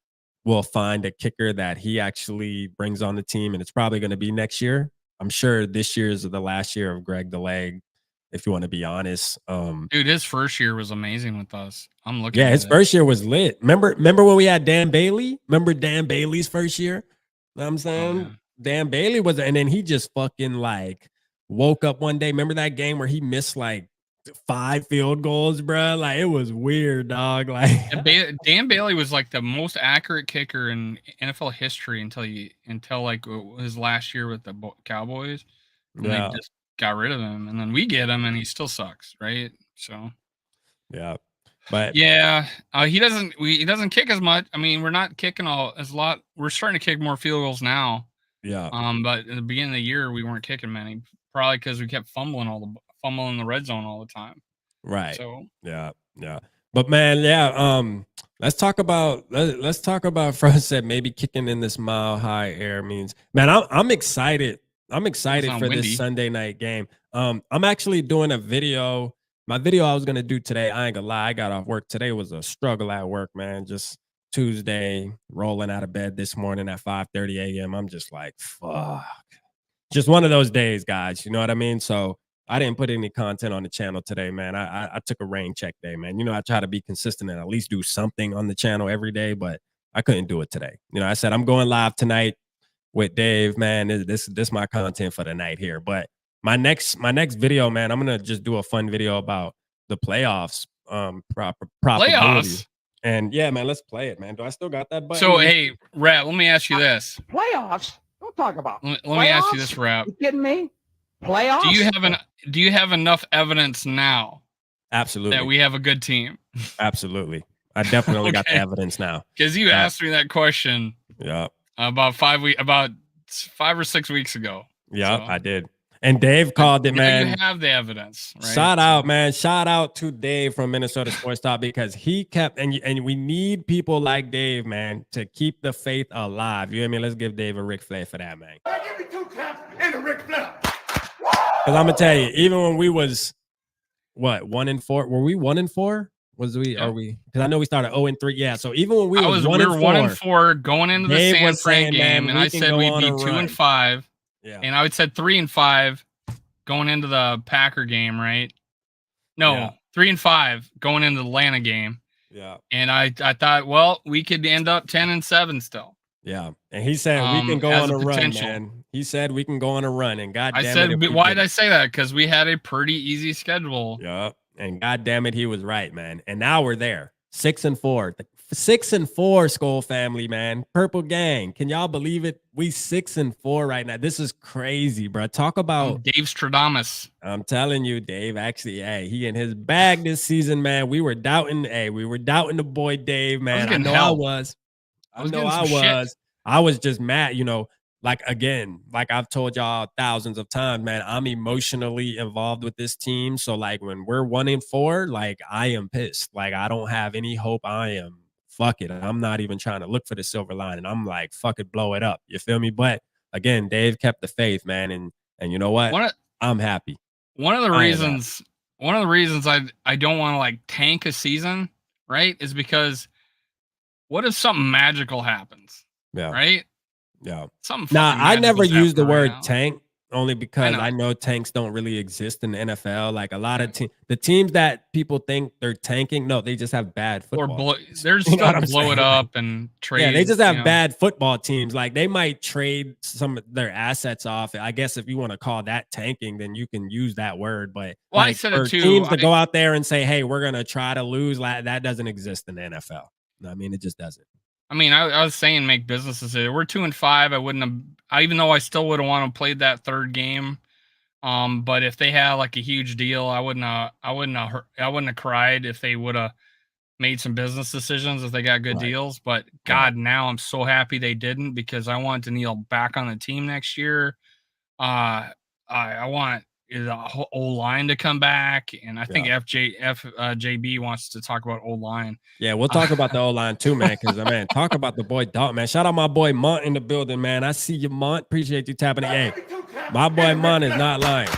[SPEAKER 3] will find a kicker that he actually brings on the team, and it's probably going to be next year. I'm sure this year is the last year of Greg the Leg, if you want to be honest.
[SPEAKER 4] Dude, his first year was amazing with us. I'm looking
[SPEAKER 3] Yeah,
[SPEAKER 4] at
[SPEAKER 3] his
[SPEAKER 4] it.
[SPEAKER 3] first year was lit. Remember when we had Dan Bailey? Remember Dan Bailey's first year? You know what I'm saying?
[SPEAKER 4] yeah.
[SPEAKER 3] Dan Bailey was, and then he just fucking like woke up one day. Remember that game where he missed like 5 field goals, bro? Like it was weird, dog. Like
[SPEAKER 4] Dan Bailey was like the most accurate kicker in NFL history until like his last year with the Cowboys. And
[SPEAKER 3] yeah,
[SPEAKER 4] they just got rid of him, and then we get him, and he still sucks, right? So
[SPEAKER 3] yeah. But
[SPEAKER 4] yeah, he doesn't kick as much. I mean, we're not kicking as a lot. We're starting to kick more field goals now.
[SPEAKER 3] yeah,
[SPEAKER 4] But in the beginning of the year, we weren't kicking many, probably because we kept fumbling the red zone all the time.
[SPEAKER 3] right.
[SPEAKER 4] So
[SPEAKER 3] Yeah, yeah. But man, yeah, let's talk about for us that maybe kicking in this mile high air means, man, I'm excited. I'm excited for
[SPEAKER 4] windy.
[SPEAKER 3] this Sunday night game. I'm actually doing a video. My video I was gonna do today, I ain't gonna lie, I got off work. Today was a struggle at work, man. Just Tuesday, rolling out of bed this morning at 5:30 a.m. I'm just like, fuck. Just one of those days, guys. You know what I mean? So I didn't put any content on the channel today, man. I took a rain check day, man. You know, I try to be consistent and at least do something on the channel every day, but I couldn't do it today. You know, I said I'm going live tonight with Dave, man. This my content for the night here. But my next video, man, I'm gonna just do a fun video about the playoffs, probability.
[SPEAKER 4] Playoffs?
[SPEAKER 3] And yeah, man, let's play it, man. Do I still got that button?
[SPEAKER 4] So hey, Rap, let me ask you this.
[SPEAKER 5] Playoffs? Don't talk about.
[SPEAKER 4] Let me ask you this, Rap.
[SPEAKER 5] You kidding me? Playoffs?
[SPEAKER 4] Do you have enough evidence now
[SPEAKER 3] Absolutely.
[SPEAKER 4] that we have a good team?
[SPEAKER 3] Absolutely. I definitely got the evidence now.
[SPEAKER 4] Because you asked me that question
[SPEAKER 3] Yeah.
[SPEAKER 4] about 5 or 6 weeks ago.
[SPEAKER 3] Yeah,
[SPEAKER 4] So,
[SPEAKER 3] I did. And Dave called it,
[SPEAKER 4] now
[SPEAKER 3] man.
[SPEAKER 4] you have the evidence, right?
[SPEAKER 3] Shout out, man. Shout out to Dave from Minnesota Sports Talk because he kept, and we need people like Dave, man, to keep the faith alive. You hear me? Let's give Dave a Ric Flair for that, man.
[SPEAKER 2] Give me 2 claps and a Ric Flair.
[SPEAKER 3] Because I'm gonna tell you, even when we was what 1-4, were we 1-4? Was we?
[SPEAKER 4] Yeah.
[SPEAKER 3] Are we? Because I know we started 0-3. Yeah. So even when we
[SPEAKER 4] we
[SPEAKER 3] was
[SPEAKER 4] were
[SPEAKER 3] 1-4,
[SPEAKER 4] 1-4 going into the
[SPEAKER 3] Dave
[SPEAKER 4] San
[SPEAKER 3] was saying,
[SPEAKER 4] Fran game,
[SPEAKER 3] man,
[SPEAKER 4] and
[SPEAKER 3] we
[SPEAKER 4] I
[SPEAKER 3] can
[SPEAKER 4] said
[SPEAKER 3] go
[SPEAKER 4] we'd
[SPEAKER 3] on
[SPEAKER 4] be
[SPEAKER 3] a
[SPEAKER 4] 2-5,
[SPEAKER 3] yeah,
[SPEAKER 4] and I would said 3-5 going into the Packer game, right? No,
[SPEAKER 3] Yeah.
[SPEAKER 4] 3-5 going into the Atlanta game,
[SPEAKER 3] yeah,
[SPEAKER 4] and I thought, well, we could end up 10-7 still.
[SPEAKER 3] Yeah. And he said we can go
[SPEAKER 4] has
[SPEAKER 3] on a run,
[SPEAKER 4] potential.
[SPEAKER 3] man. He said we can go on a run. And God
[SPEAKER 4] I
[SPEAKER 3] damn
[SPEAKER 4] said,
[SPEAKER 3] it, if we
[SPEAKER 4] why
[SPEAKER 3] did.
[SPEAKER 4] did I say that? Because we had a pretty easy schedule.
[SPEAKER 3] Yeah. And God damn it, he was right, man. And now we're there. 6-4. 6-4, Skol family, man. Purple gang. Can y'all believe it? We 6-4 right now. This is crazy, bro. Talk about
[SPEAKER 4] Dave Stradamus.
[SPEAKER 3] I'm telling you, Dave. Actually, hey, he in his bag this season, man. We were doubting the boy Dave, man. I
[SPEAKER 4] getting
[SPEAKER 3] know
[SPEAKER 4] help.
[SPEAKER 3] I know I was. I was just mad, like again, like I've told y'all thousands of times, man, I'm emotionally involved with this team. So like when we're 1-4, like I am pissed. Like I don't have any hope. Fuck it. I'm not even trying to look for the silver lining. I'm like, fuck it, blow it up. You feel me? But again, Dave kept the faith, man. And you know what? I'm happy.
[SPEAKER 4] One of the reasons I don't want to like tank a season, right, is because what if something magical happens?
[SPEAKER 3] Yeah.
[SPEAKER 4] Right?
[SPEAKER 3] Yeah.
[SPEAKER 4] Something.
[SPEAKER 3] Now, I never use the word
[SPEAKER 4] now.
[SPEAKER 3] tank only because I know tanks don't really exist in the NFL. Like a lot of the teams that people think they're tanking, no, they just have bad football.
[SPEAKER 4] They're just going to blow it up and trade.
[SPEAKER 3] Yeah, they just have bad football teams. Like they might trade some of their assets off. I guess if you want to call that tanking, then you can use that word. But
[SPEAKER 4] well,
[SPEAKER 3] like,
[SPEAKER 4] I said
[SPEAKER 3] for
[SPEAKER 4] it too.
[SPEAKER 3] Teams to go out there and say, "Hey, we're gonna try to lose," like that doesn't exist in the NFL. I mean, it just doesn't.
[SPEAKER 4] I mean, I was saying make business decisions. We're 2-5. I wouldn't have, even though I still would have wanted to play that third game. But if they had like a huge deal, I wouldn't have cried if they would have made some business decisions if they got good deals. But God, now I'm so happy they didn't because I want Daniil back on the team next year. I want the whole O-line to come back, and I think JB wants to talk about O-line.
[SPEAKER 3] Yeah, we'll talk about the O-line too, man. Because man, talk about the boy Dalton, man. Shout out my boy Mont in the building, man. I see you, Mont. Appreciate you tapping it. Hey, my boy Mont is not lying.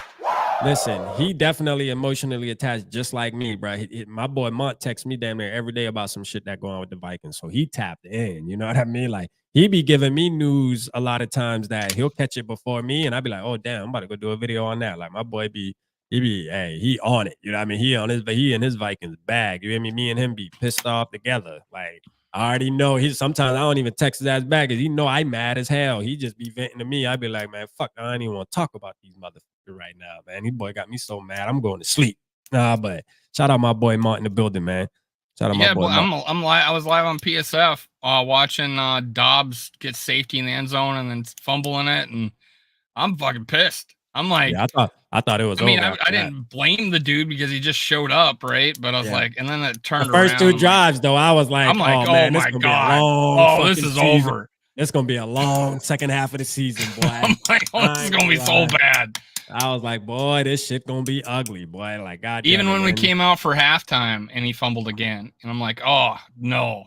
[SPEAKER 3] Listen, he definitely emotionally attached, just like me, bro. My boy Mont texts me damn near every day about some shit that going on with the Vikings, so he tapped in. You know what I mean? Like he be giving me news a lot of times that he'll catch it before me, and I'd be like, "Oh damn, I'm about to go do a video on that." Like my boy he on it. You know what I mean? He in his Vikings bag. You hear me? Me and him be pissed off together. Like I already know sometimes I don't even text his ass back because he know I mad as hell. He just be venting to me. I'd be like, man, fuck, I don't even want to talk about these motherfuckers right now, man. He boy got me so mad. I'm going to sleep. But shout out my boy Mont in the building, man. Shout out my boy.
[SPEAKER 4] I was live on PSF watching Dobbs get safety in the end zone and then fumbling it, and I'm fucking pissed. I'm like,
[SPEAKER 3] I thought it was.
[SPEAKER 4] I mean, I didn't blame the dude because he just showed up, right? But I was like, and then it turned.
[SPEAKER 3] The first
[SPEAKER 4] around,
[SPEAKER 3] two drives, though, I was like,
[SPEAKER 4] I'm like, oh
[SPEAKER 3] man,
[SPEAKER 4] my god, this is over.
[SPEAKER 3] It's gonna be a long second half of the season, boy.
[SPEAKER 4] I'm like, this is gonna be so bad.
[SPEAKER 3] I was like, boy, this shit gonna be ugly, boy. Like, god.
[SPEAKER 4] Even when we came out for halftime and he fumbled again, and I'm like, oh no.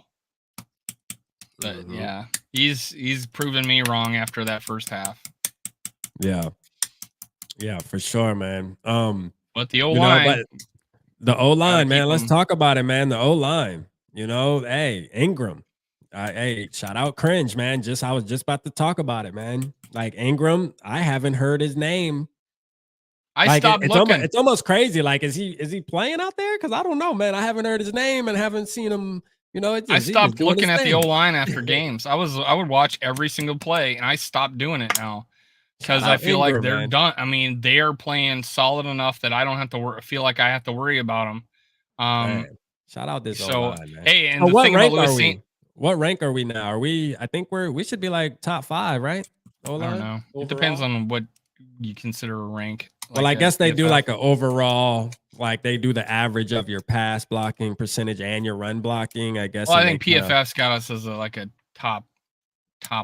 [SPEAKER 4] But yeah, he's proven me wrong after that first half.
[SPEAKER 3] Yeah, for sure, man.
[SPEAKER 4] But the O-line,
[SPEAKER 3] the O-line, man. Let's talk about it, man. The O-line. Hey, Ingram. Hey, shout out Cringe, man. I was just about to talk about it, man. Like Ingram, I haven't heard his name.
[SPEAKER 4] I stopped looking.
[SPEAKER 3] It's almost crazy. Like, is he playing out there? Because I don't know, man. I haven't heard his name and haven't seen him.
[SPEAKER 4] I stopped looking at the O-line after games. I would watch every single play, and I stopped doing it now because I feel like they're done. I mean, they are playing solid enough that I don't have to feel like I have to worry about them.
[SPEAKER 3] Shout out this O-line, man.
[SPEAKER 4] Hey, and the thing about Lewis,
[SPEAKER 3] what rank are we now? I think we should be like top 5, right?
[SPEAKER 4] O-line? I don't know. Overall? It depends on what you consider a rank.
[SPEAKER 3] Well, I guess they do like an overall, like they do the average of your pass blocking percentage and your run blocking, I guess.
[SPEAKER 4] Well, I think PFF's got us as like a top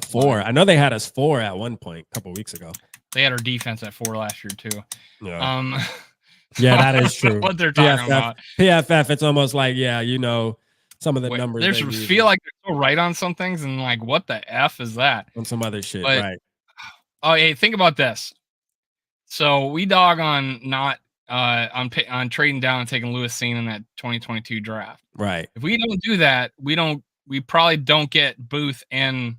[SPEAKER 3] 4. I know they had us 4 at one point a couple weeks ago.
[SPEAKER 4] They had our defense at 4 last year too.
[SPEAKER 3] Yeah. Yeah, that is true.
[SPEAKER 4] What they're talking about.
[SPEAKER 3] PFF, it's almost like, some of the numbers.
[SPEAKER 4] They feel like they're so right on some things, and like, what the F is that?
[SPEAKER 3] On some other shit, right?
[SPEAKER 4] Oh, hey, think about this. So we dog on not on trading down and taking Lewis Cine in that 2022 draft.
[SPEAKER 3] Right.
[SPEAKER 4] If we don't do that, we probably don't get Booth and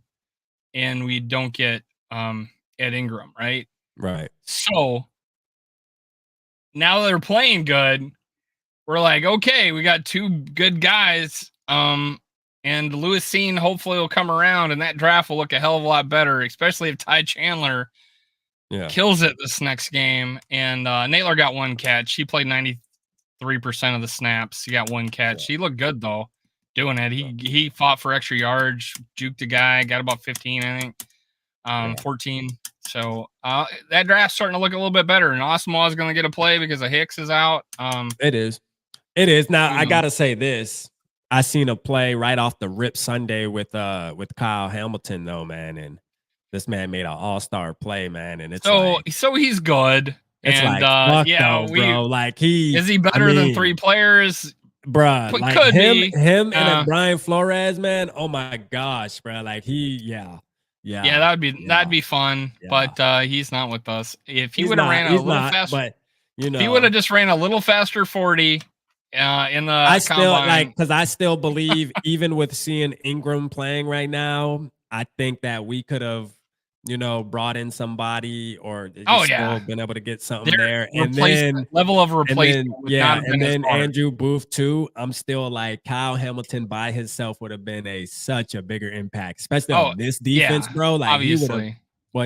[SPEAKER 4] we don't get Ed Ingram, right?
[SPEAKER 3] Right.
[SPEAKER 4] So now they're playing good. We're like, okay, we got 2 good guys. And Lewis Seen hopefully will come around, and that draft will look a hell of a lot better, especially if Ty Chandler kills it this next game. And Naylor got 1 catch. He played 93% of the snaps. He got 1 catch. He looked good though, doing it. He fought for extra yards, juked a guy, got about 15, I think, 14. So that draft's starting to look a little bit better. And Osmaw is going to get a play because of Hicks is out.
[SPEAKER 3] It is. Now I gotta say this. I seen a play right off the rip Sunday with Kyle Hamilton though, man, and this man made an all-star play, man, and it's
[SPEAKER 4] so he's good.
[SPEAKER 3] It's
[SPEAKER 4] and
[SPEAKER 3] like, bro, like
[SPEAKER 4] is he better than 3 players,
[SPEAKER 3] bruh? Like
[SPEAKER 4] could
[SPEAKER 3] him
[SPEAKER 4] be.
[SPEAKER 3] and then Brian Flores, man. Oh my gosh, bro, like
[SPEAKER 4] that'd be fun. But he's not with us. If he would have ran a little faster,
[SPEAKER 3] but
[SPEAKER 4] if he would have just ran a little faster 40. In the
[SPEAKER 3] I still
[SPEAKER 4] combine.
[SPEAKER 3] because I still believe even with seeing Ingram playing right now, I think that we could have, brought in somebody or still been able to get something there. And then
[SPEAKER 4] level of replacement.
[SPEAKER 3] And then Andrew Booth too. I'm still like Kyle Hamilton by himself would have been such a bigger impact, especially on this defense, bro. Like
[SPEAKER 4] obviously.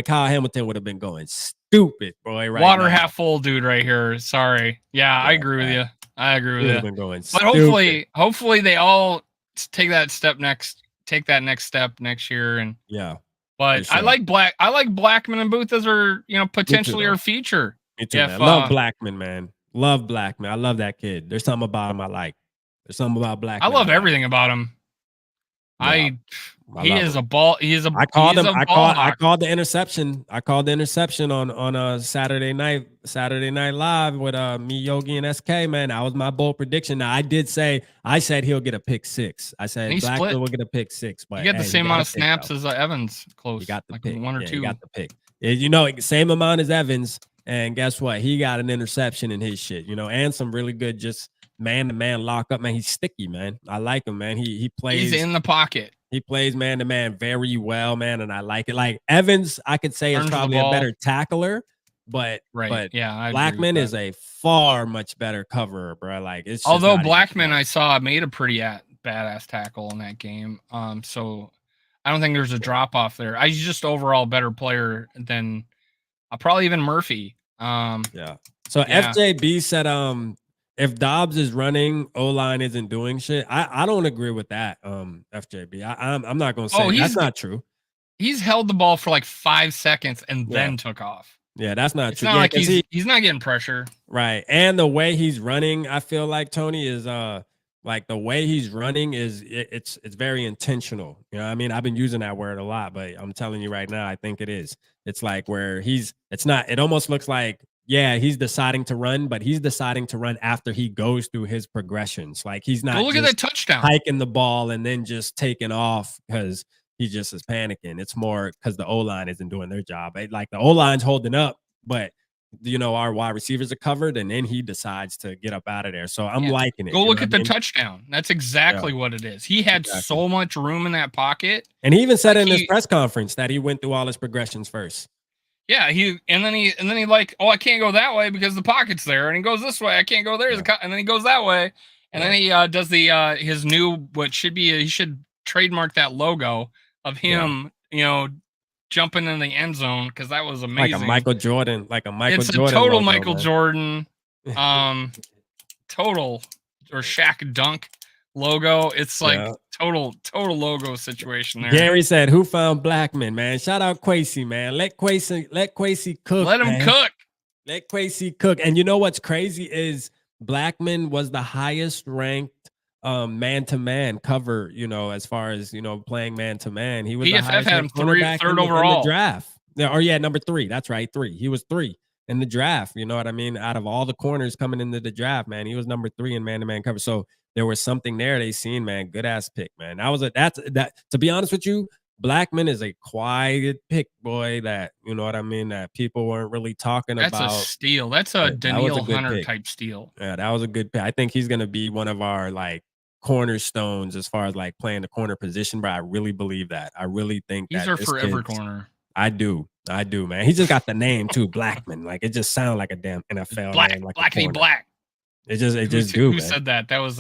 [SPEAKER 3] Kyle Hamilton would have been going stupid, boy. Right
[SPEAKER 4] Water
[SPEAKER 3] now.
[SPEAKER 4] half full dude right here. Sorry. Yeah, I agree with you. I agree with you.
[SPEAKER 3] Been going
[SPEAKER 4] but hopefully they all take that next step next year. And but sure. I like Blackman and Booth as our potentially our future.
[SPEAKER 3] Me too, man. Love Blackman, man. Love Blackman. I love that kid. There's something about him I like. There's something about Blackman.
[SPEAKER 4] I love everything about him. He is a ball. He is a.
[SPEAKER 3] I called him. I called the interception. I called the interception on Saturday night live with me, Yogi, and SK. Man, that was my bold prediction. Now I said he'll get a pick 6. I said Blackman will get a pick 6. But
[SPEAKER 4] you get the same amount of snaps as Evans. Close.
[SPEAKER 3] You got the
[SPEAKER 4] like
[SPEAKER 3] pick.
[SPEAKER 4] 1 or 2.
[SPEAKER 3] You got the pick. Same amount as Evans. And guess what? He got an interception in his shit. And some really good just man-to-man lock-up. Man, he's sticky, man. I like him, man. He plays.
[SPEAKER 4] He's in the pocket.
[SPEAKER 3] He plays man-to-man very well, man, and I like it. Like Evans, I could say is probably a better tackler, but Blackman is a far much better coverer, bro. Like it's
[SPEAKER 4] although Blackman I saw made a pretty badass tackle in that game. So I don't think there's a drop off there. He's just overall better player than probably even Murphy.
[SPEAKER 3] So FJB said if Dobbs is running, O-line isn't doing shit. I don't agree with that, FJB. I'm not going to say that's not true.
[SPEAKER 4] He's held the ball for like 5 seconds and then took off.
[SPEAKER 3] Yeah, that's not true.
[SPEAKER 4] It's not like he's not getting pressure.
[SPEAKER 3] Right. And the way he's running, I feel like, Tony, is like the way he's running is it's very intentional. You know what I mean? I've been using that word a lot, but I'm telling you right now, I think it is. It's like where it almost looks like he's deciding to run, but he's deciding to run after he goes through his progressions. Like he's not
[SPEAKER 4] look at that touchdown,
[SPEAKER 3] hiking the ball and then just taking off because he just is panicking. It's more because the O-line isn't doing their job. Like the O-line's holding up, but our wide receivers are covered, and then he decides to get up out of there. So I'm liking it.
[SPEAKER 4] Go look at the touchdown. That's exactly what it is. He had so much room in that pocket.
[SPEAKER 3] And he even said in his press conference that he went through all his progressions first.
[SPEAKER 4] Yeah, and then he like, oh, I can't go that way because the pocket's there, and he goes this way. I can't go there, and then he goes that way, and then he does the his new he should trademark that logo of him, jumping in the end zone because that was amazing.
[SPEAKER 3] Like a Michael Jordan,
[SPEAKER 4] It's a total logo, Michael Jordan, total or Shaq dunk logo. It's like total logo situation there.
[SPEAKER 3] Gary said, "Who found Blackman, man? Shout out Quasi, man. Let Quasi cook.
[SPEAKER 4] Let him cook.
[SPEAKER 3] Let Quasi cook." And you know what's crazy is Blackman was the highest ranked man-to-man cover. As far as playing man-to-man, he was the highest
[SPEAKER 4] had him third
[SPEAKER 3] in
[SPEAKER 4] overall
[SPEAKER 3] the draft. Yeah, number 3. That's right, 3. He was 3 in the draft. You know what I mean? Out of all the corners coming into the draft, man, he was number 3 in man-to-man cover. So there was something there they seen, man. Good ass pick, man. To be honest with you, Blackman is a quiet pick, boy. That that people weren't really talking about.
[SPEAKER 4] That's a steal. That's a Daniil Hunter type steal.
[SPEAKER 3] Yeah, that was a good pick. I think he's gonna be one of our cornerstones as far as playing the corner position. But I really believe that. I really think
[SPEAKER 4] he's our forever corner.
[SPEAKER 3] I do, man. He just got the name too, Blackman. It just sounds like a damn NFL name.
[SPEAKER 4] Black v. Black.
[SPEAKER 3] Who
[SPEAKER 4] said that? That was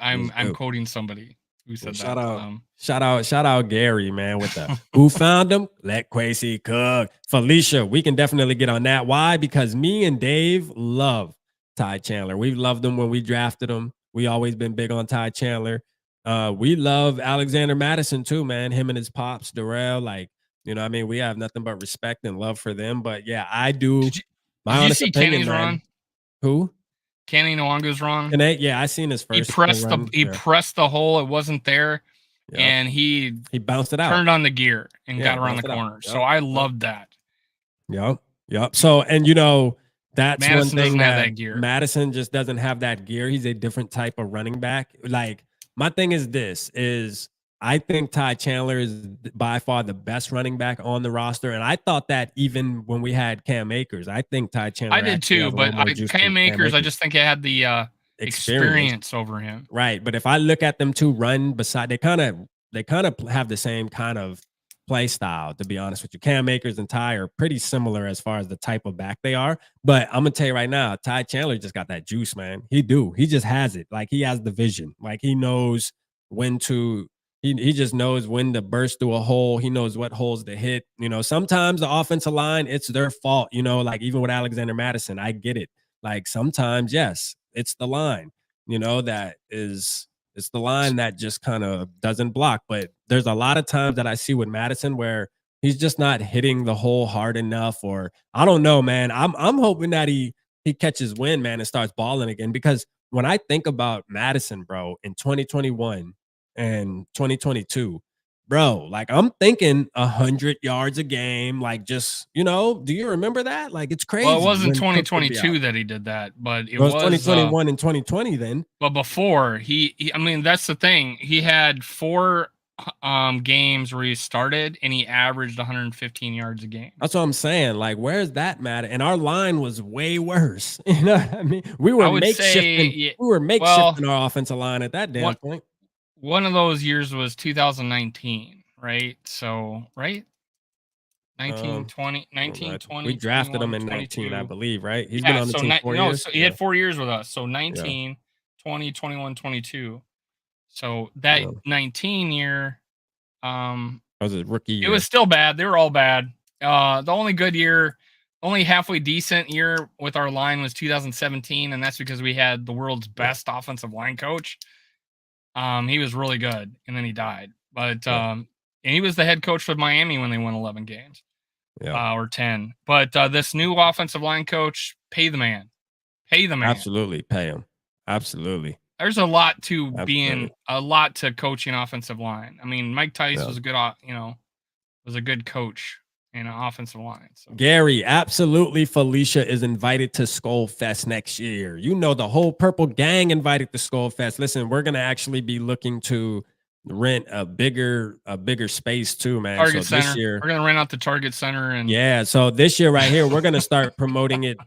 [SPEAKER 4] I'm quoting somebody. Who said
[SPEAKER 3] Shout
[SPEAKER 4] that to
[SPEAKER 3] out,
[SPEAKER 4] them?
[SPEAKER 3] shout out Gary, man, with the who found him? Let Quasi cook. Felicia, we can definitely get on that. Why? Because me and Dave love Ty Chandler. We loved him when we drafted him. We always been big on Ty Chandler. We love Alexander Madison too, man. Him and his pops, Darrell, like, you know what I mean? We have nothing but respect and love for them. But yeah, I do.
[SPEAKER 4] Did
[SPEAKER 3] My
[SPEAKER 4] you
[SPEAKER 3] honest
[SPEAKER 4] see
[SPEAKER 3] opinion,
[SPEAKER 4] Kenny's
[SPEAKER 3] man.
[SPEAKER 4] run?
[SPEAKER 3] Who?
[SPEAKER 4] Kenny Nwanga's run.
[SPEAKER 3] And yeah, I seen his
[SPEAKER 4] He
[SPEAKER 3] first
[SPEAKER 4] pressed
[SPEAKER 3] run.
[SPEAKER 4] he
[SPEAKER 3] Yeah.
[SPEAKER 4] pressed the hole. It wasn't there,
[SPEAKER 3] Yep.
[SPEAKER 4] and he
[SPEAKER 3] bounced it out.
[SPEAKER 4] turned on the gear and
[SPEAKER 3] Yeah,
[SPEAKER 4] got around the
[SPEAKER 3] bounced it out.
[SPEAKER 4] corner.
[SPEAKER 3] Yep.
[SPEAKER 4] So I loved that.
[SPEAKER 3] Yep. So, and you know, that's
[SPEAKER 4] Madison
[SPEAKER 3] one thing
[SPEAKER 4] doesn't have
[SPEAKER 3] that
[SPEAKER 4] that gear.
[SPEAKER 3] Madison just doesn't have that gear. He's a different type of running back. Like, my thing is this is I think Ty Chandler is by far the best running back on the roster. And I thought that even when we had Cam Akers, I think Ty Chandler.
[SPEAKER 4] I did too, but Cam Akers, I just think he had the experience over him.
[SPEAKER 3] Right. But if I look at them two run beside, they kind of have the same kind of play style, to be honest with you. Cam Akers and Ty are pretty similar as far as the type of back they are. But I'm gonna tell you right now, Ty Chandler just got that juice, man. He just has it. Like, he has the vision. Like, he knows when to he just knows when to burst through a hole. He knows what holes to hit. You know, sometimes the offensive line, it's their fault. You know, like even with Alexander Madison, I get it. Like, sometimes, yes, it's the line, you know, it's the line that just kind of doesn't block. But there's a lot of times that I see with Madison where he's just not hitting the hole hard enough, or I don't know, man. I'm hoping that he catches wind, man, and starts balling again. Because when I think about Madison, bro, in 2021 and 2022, bro, like, I'm thinking 100 yards a game, like, just, you know, do you remember that? Like, it's crazy.
[SPEAKER 4] Well, it wasn't 2022 that he did that, but it was
[SPEAKER 3] 2021 and 2020 then.
[SPEAKER 4] But before he, I mean, that's the thing. He had 4 games where he started and he averaged 115 yards a game.
[SPEAKER 3] That's what I'm saying. Like, where's that matter? And our line was way worse. You know what I mean? We were makeshifting our offensive line at that damn point.
[SPEAKER 4] One of those years was 2019, right? So, right? 19, 20, 19, 20.
[SPEAKER 3] We drafted him in 19, I believe, right? He's been on the team 4 years.
[SPEAKER 4] So he had 4 years with us. So 19, 20, 21, 22. So that 19 year,
[SPEAKER 3] that was a rookie year.
[SPEAKER 4] It was still bad. They were all bad. The only good year, only halfway decent year with our line was 2017, and that's because we had the world's best offensive line coach. He was really good, and then he died. But and he was the head coach with Miami when they won 11 games, or 10. But this new offensive line coach, pay the man.
[SPEAKER 3] Absolutely, pay him. Absolutely.
[SPEAKER 4] There's a lot to coaching offensive line. I mean, Mike Tice was a good, was a good coach in an offensive line. So.
[SPEAKER 3] Gary, absolutely. Felicia is invited to SKOL'd Fest next year. You know, the whole Purple Gang invited to SKOL'd Fest. Listen, we're gonna actually be looking to rent a bigger space too, man.
[SPEAKER 4] Target
[SPEAKER 3] so
[SPEAKER 4] Center.
[SPEAKER 3] This year,
[SPEAKER 4] we're gonna rent out the Target Center, and
[SPEAKER 3] so this year right here, we're gonna start promoting it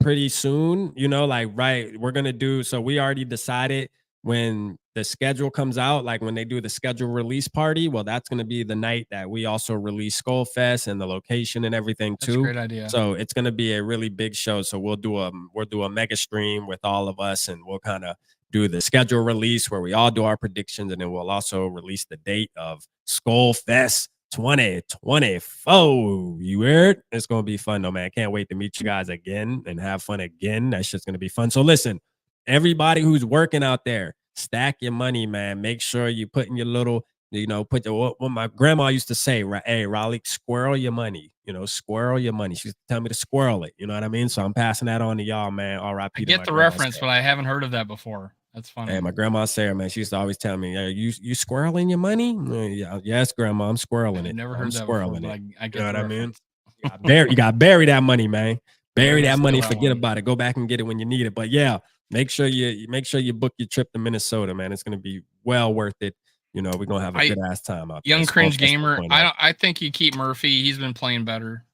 [SPEAKER 3] pretty soon. You know, like we're gonna do. So we already decided when the schedule comes out, like when they do the schedule release party, well, that's going to be the night that we also release SKOL'd Fest and the location and everything too.
[SPEAKER 4] That's a great idea.
[SPEAKER 3] So it's going to be a really big show. So we'll do a mega stream with all of us, and we'll kind of do the schedule release where we all do our predictions, and then we'll also release the date of SKOL'd Fest 2024. You heard? It's going to be fun though, man. Can't wait to meet you guys again and have fun again. That's just going to be fun. So listen, everybody who's working out there, stack your money, man. Make sure you put in your little, put your, what my grandma used to say, right? Hey, Raleigh, squirrel your money, squirrel your money. She used to tell me to squirrel it. You know what I mean? So I'm passing that on to y'all, man. R.I.P.
[SPEAKER 4] I get the reference, but I haven't heard of that before. That's funny.
[SPEAKER 3] Hey, my grandma Sarah, man, she used to always tell me, hey, you squirreling your money? Yeah, yes, grandma, I'm squirreling it.
[SPEAKER 4] Never heard that
[SPEAKER 3] squirreling
[SPEAKER 4] before,
[SPEAKER 3] it.
[SPEAKER 4] I get
[SPEAKER 3] you know what I
[SPEAKER 4] reference.
[SPEAKER 3] mean? You got to bury that money, man. Bury that money. Forget about it. Go back and get it when you need it. But yeah, make sure you book your trip to Minnesota, man. It's going to be well worth it. We're going to have a good ass time out there.
[SPEAKER 4] Young cringe gamer. I think you keep Murphy. He's been playing better.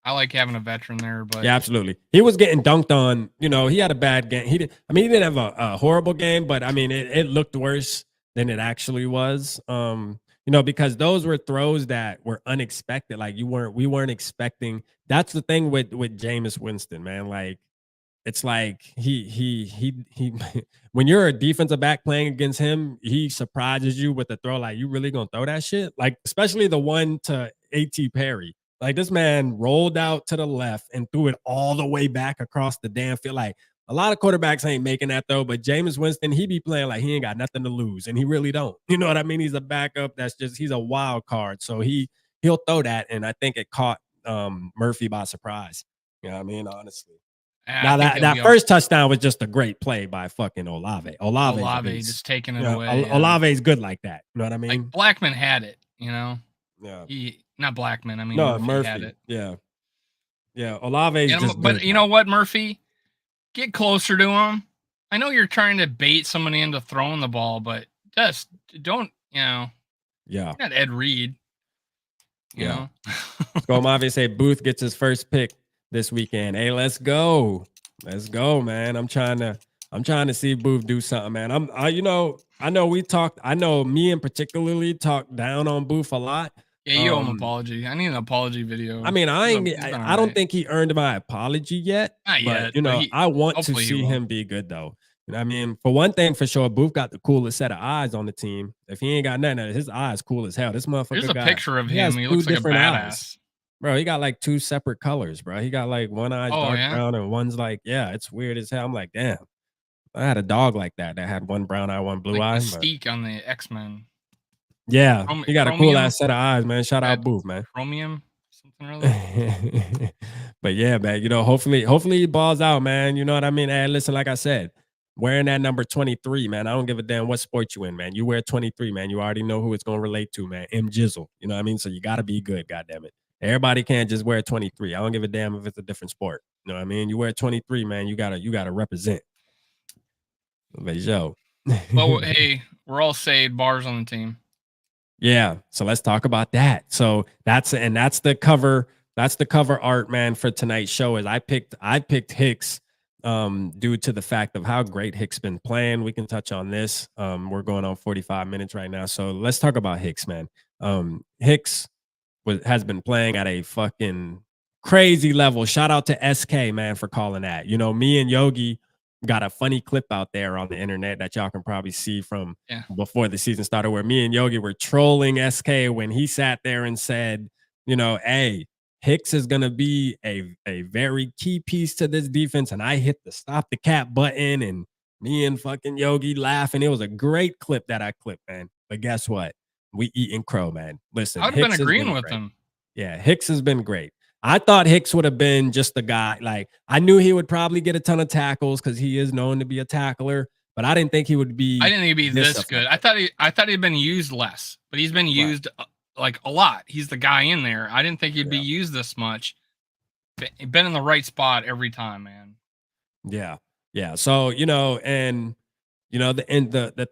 [SPEAKER 4] I like having a veteran there, but
[SPEAKER 3] yeah, absolutely. He was getting dunked on. He had a bad game. He didn't have a horrible game, but I mean, it looked worse than it actually was. Because those were throws that were unexpected. Like we weren't expecting. That's the thing with Jameis Winston, man. Like it's like he when you're a defensive back playing against him, he surprises you with a throw. Like, you really gonna throw that shit? Like, especially the one to A.T. Perry. Like, this man rolled out to the left and threw it all the way back across the damn field. Like, a lot of quarterbacks ain't making that throw, but Jameis Winston, he be playing like he ain't got nothing to lose, and he really don't. You know what I mean? He's a backup. He's a wild card. So he'll throw that, and I think it caught Murphy by surprise. You know what I mean? Honestly. Now that first touchdown was just a great play by fucking Olave.
[SPEAKER 4] Olave just taking it away.
[SPEAKER 3] Olave's good like that. You know what I mean?
[SPEAKER 4] Like Blackman had it, you know?
[SPEAKER 3] Yeah.
[SPEAKER 4] Not Blackman. I mean,
[SPEAKER 3] No,
[SPEAKER 4] Murphy had it.
[SPEAKER 3] Yeah. Yeah. Olave's just
[SPEAKER 4] but
[SPEAKER 3] good,
[SPEAKER 4] you know what, Murphy? Get closer to him. I know you're trying to bait somebody into throwing the ball, but just don't,
[SPEAKER 3] Yeah.
[SPEAKER 4] Not Ed Reed. You know?
[SPEAKER 3] Go Mavi say Booth gets his first pick this weekend. Hey, let's go. Let's go, man. I'm trying to see Booth do something, man. I know me in particularly talked down on Booth a lot.
[SPEAKER 4] Yeah, you owe him an apology. I need an apology video.
[SPEAKER 3] I mean, I don't think he earned my apology yet.
[SPEAKER 4] Not yet.
[SPEAKER 3] I want to see him be good though. You know what I mean? For one thing, for sure, Booth got the coolest set of eyes on the team. If he ain't got nothing, his eyes cool as hell. This motherfucker.
[SPEAKER 4] There's a picture of him. He looks like a badass. Eyes.
[SPEAKER 3] Bro, he got like two separate colors, bro. He got like one eye dark brown and one's like, it's weird as hell. I'm like, damn. I had a dog like that had one brown eye, one blue eye.
[SPEAKER 4] Mystique on the X-Men.
[SPEAKER 3] Yeah, he got a cool ass set of eyes, man. Shout out Booth, man.
[SPEAKER 4] Chromium, something or other.
[SPEAKER 3] But yeah, man, hopefully he balls out, man. You know what I mean? Hey, listen, like I said, wearing that number 23, man. I don't give a damn what sport you in, man. You wear 23, man. You already know who it's gonna relate to, man. M Jizzle. You know what I mean? So you gotta be good, goddamn it. Everybody can't just wear 23. I don't give a damn if it's a different sport. You know what I mean? You wear 23, man. You gotta represent. But yo.
[SPEAKER 4] Well, hey, we're all saved. Bars on the team.
[SPEAKER 3] Yeah, so let's talk about that. So that's the cover art, man, for tonight's show. Is I picked Hicks due to the fact of how great Hicks been playing. We can touch on this. We're going on 45 minutes right now, so let's talk about Hicks, man. Hicks has been playing at a fucking crazy level. Shout out to SK, man, for calling that. Me and Yogi got a funny clip out there on the internet that y'all can probably see from before the season started, where me and Yogi were trolling SK when he sat there and said, hey, Hicks is going to be a very key piece to this defense. And I hit the stop the cap button, and me and fucking Yogi laughing. It was a great clip that I clipped, man. But guess what? We eating crow, man. Listen,
[SPEAKER 4] I've been agreeing with him.
[SPEAKER 3] Yeah, Hicks has been great. I thought Hicks would have been just the guy. Like, I knew he would probably get a ton of tackles because he is known to be a tackler, but I didn't think he would be.
[SPEAKER 4] I didn't think he'd be this good. I thought he'd been used less, but he's been used like a lot. He's the guy in there. I didn't think he'd be used this much. Been in the right spot every time, man.
[SPEAKER 3] Yeah. So the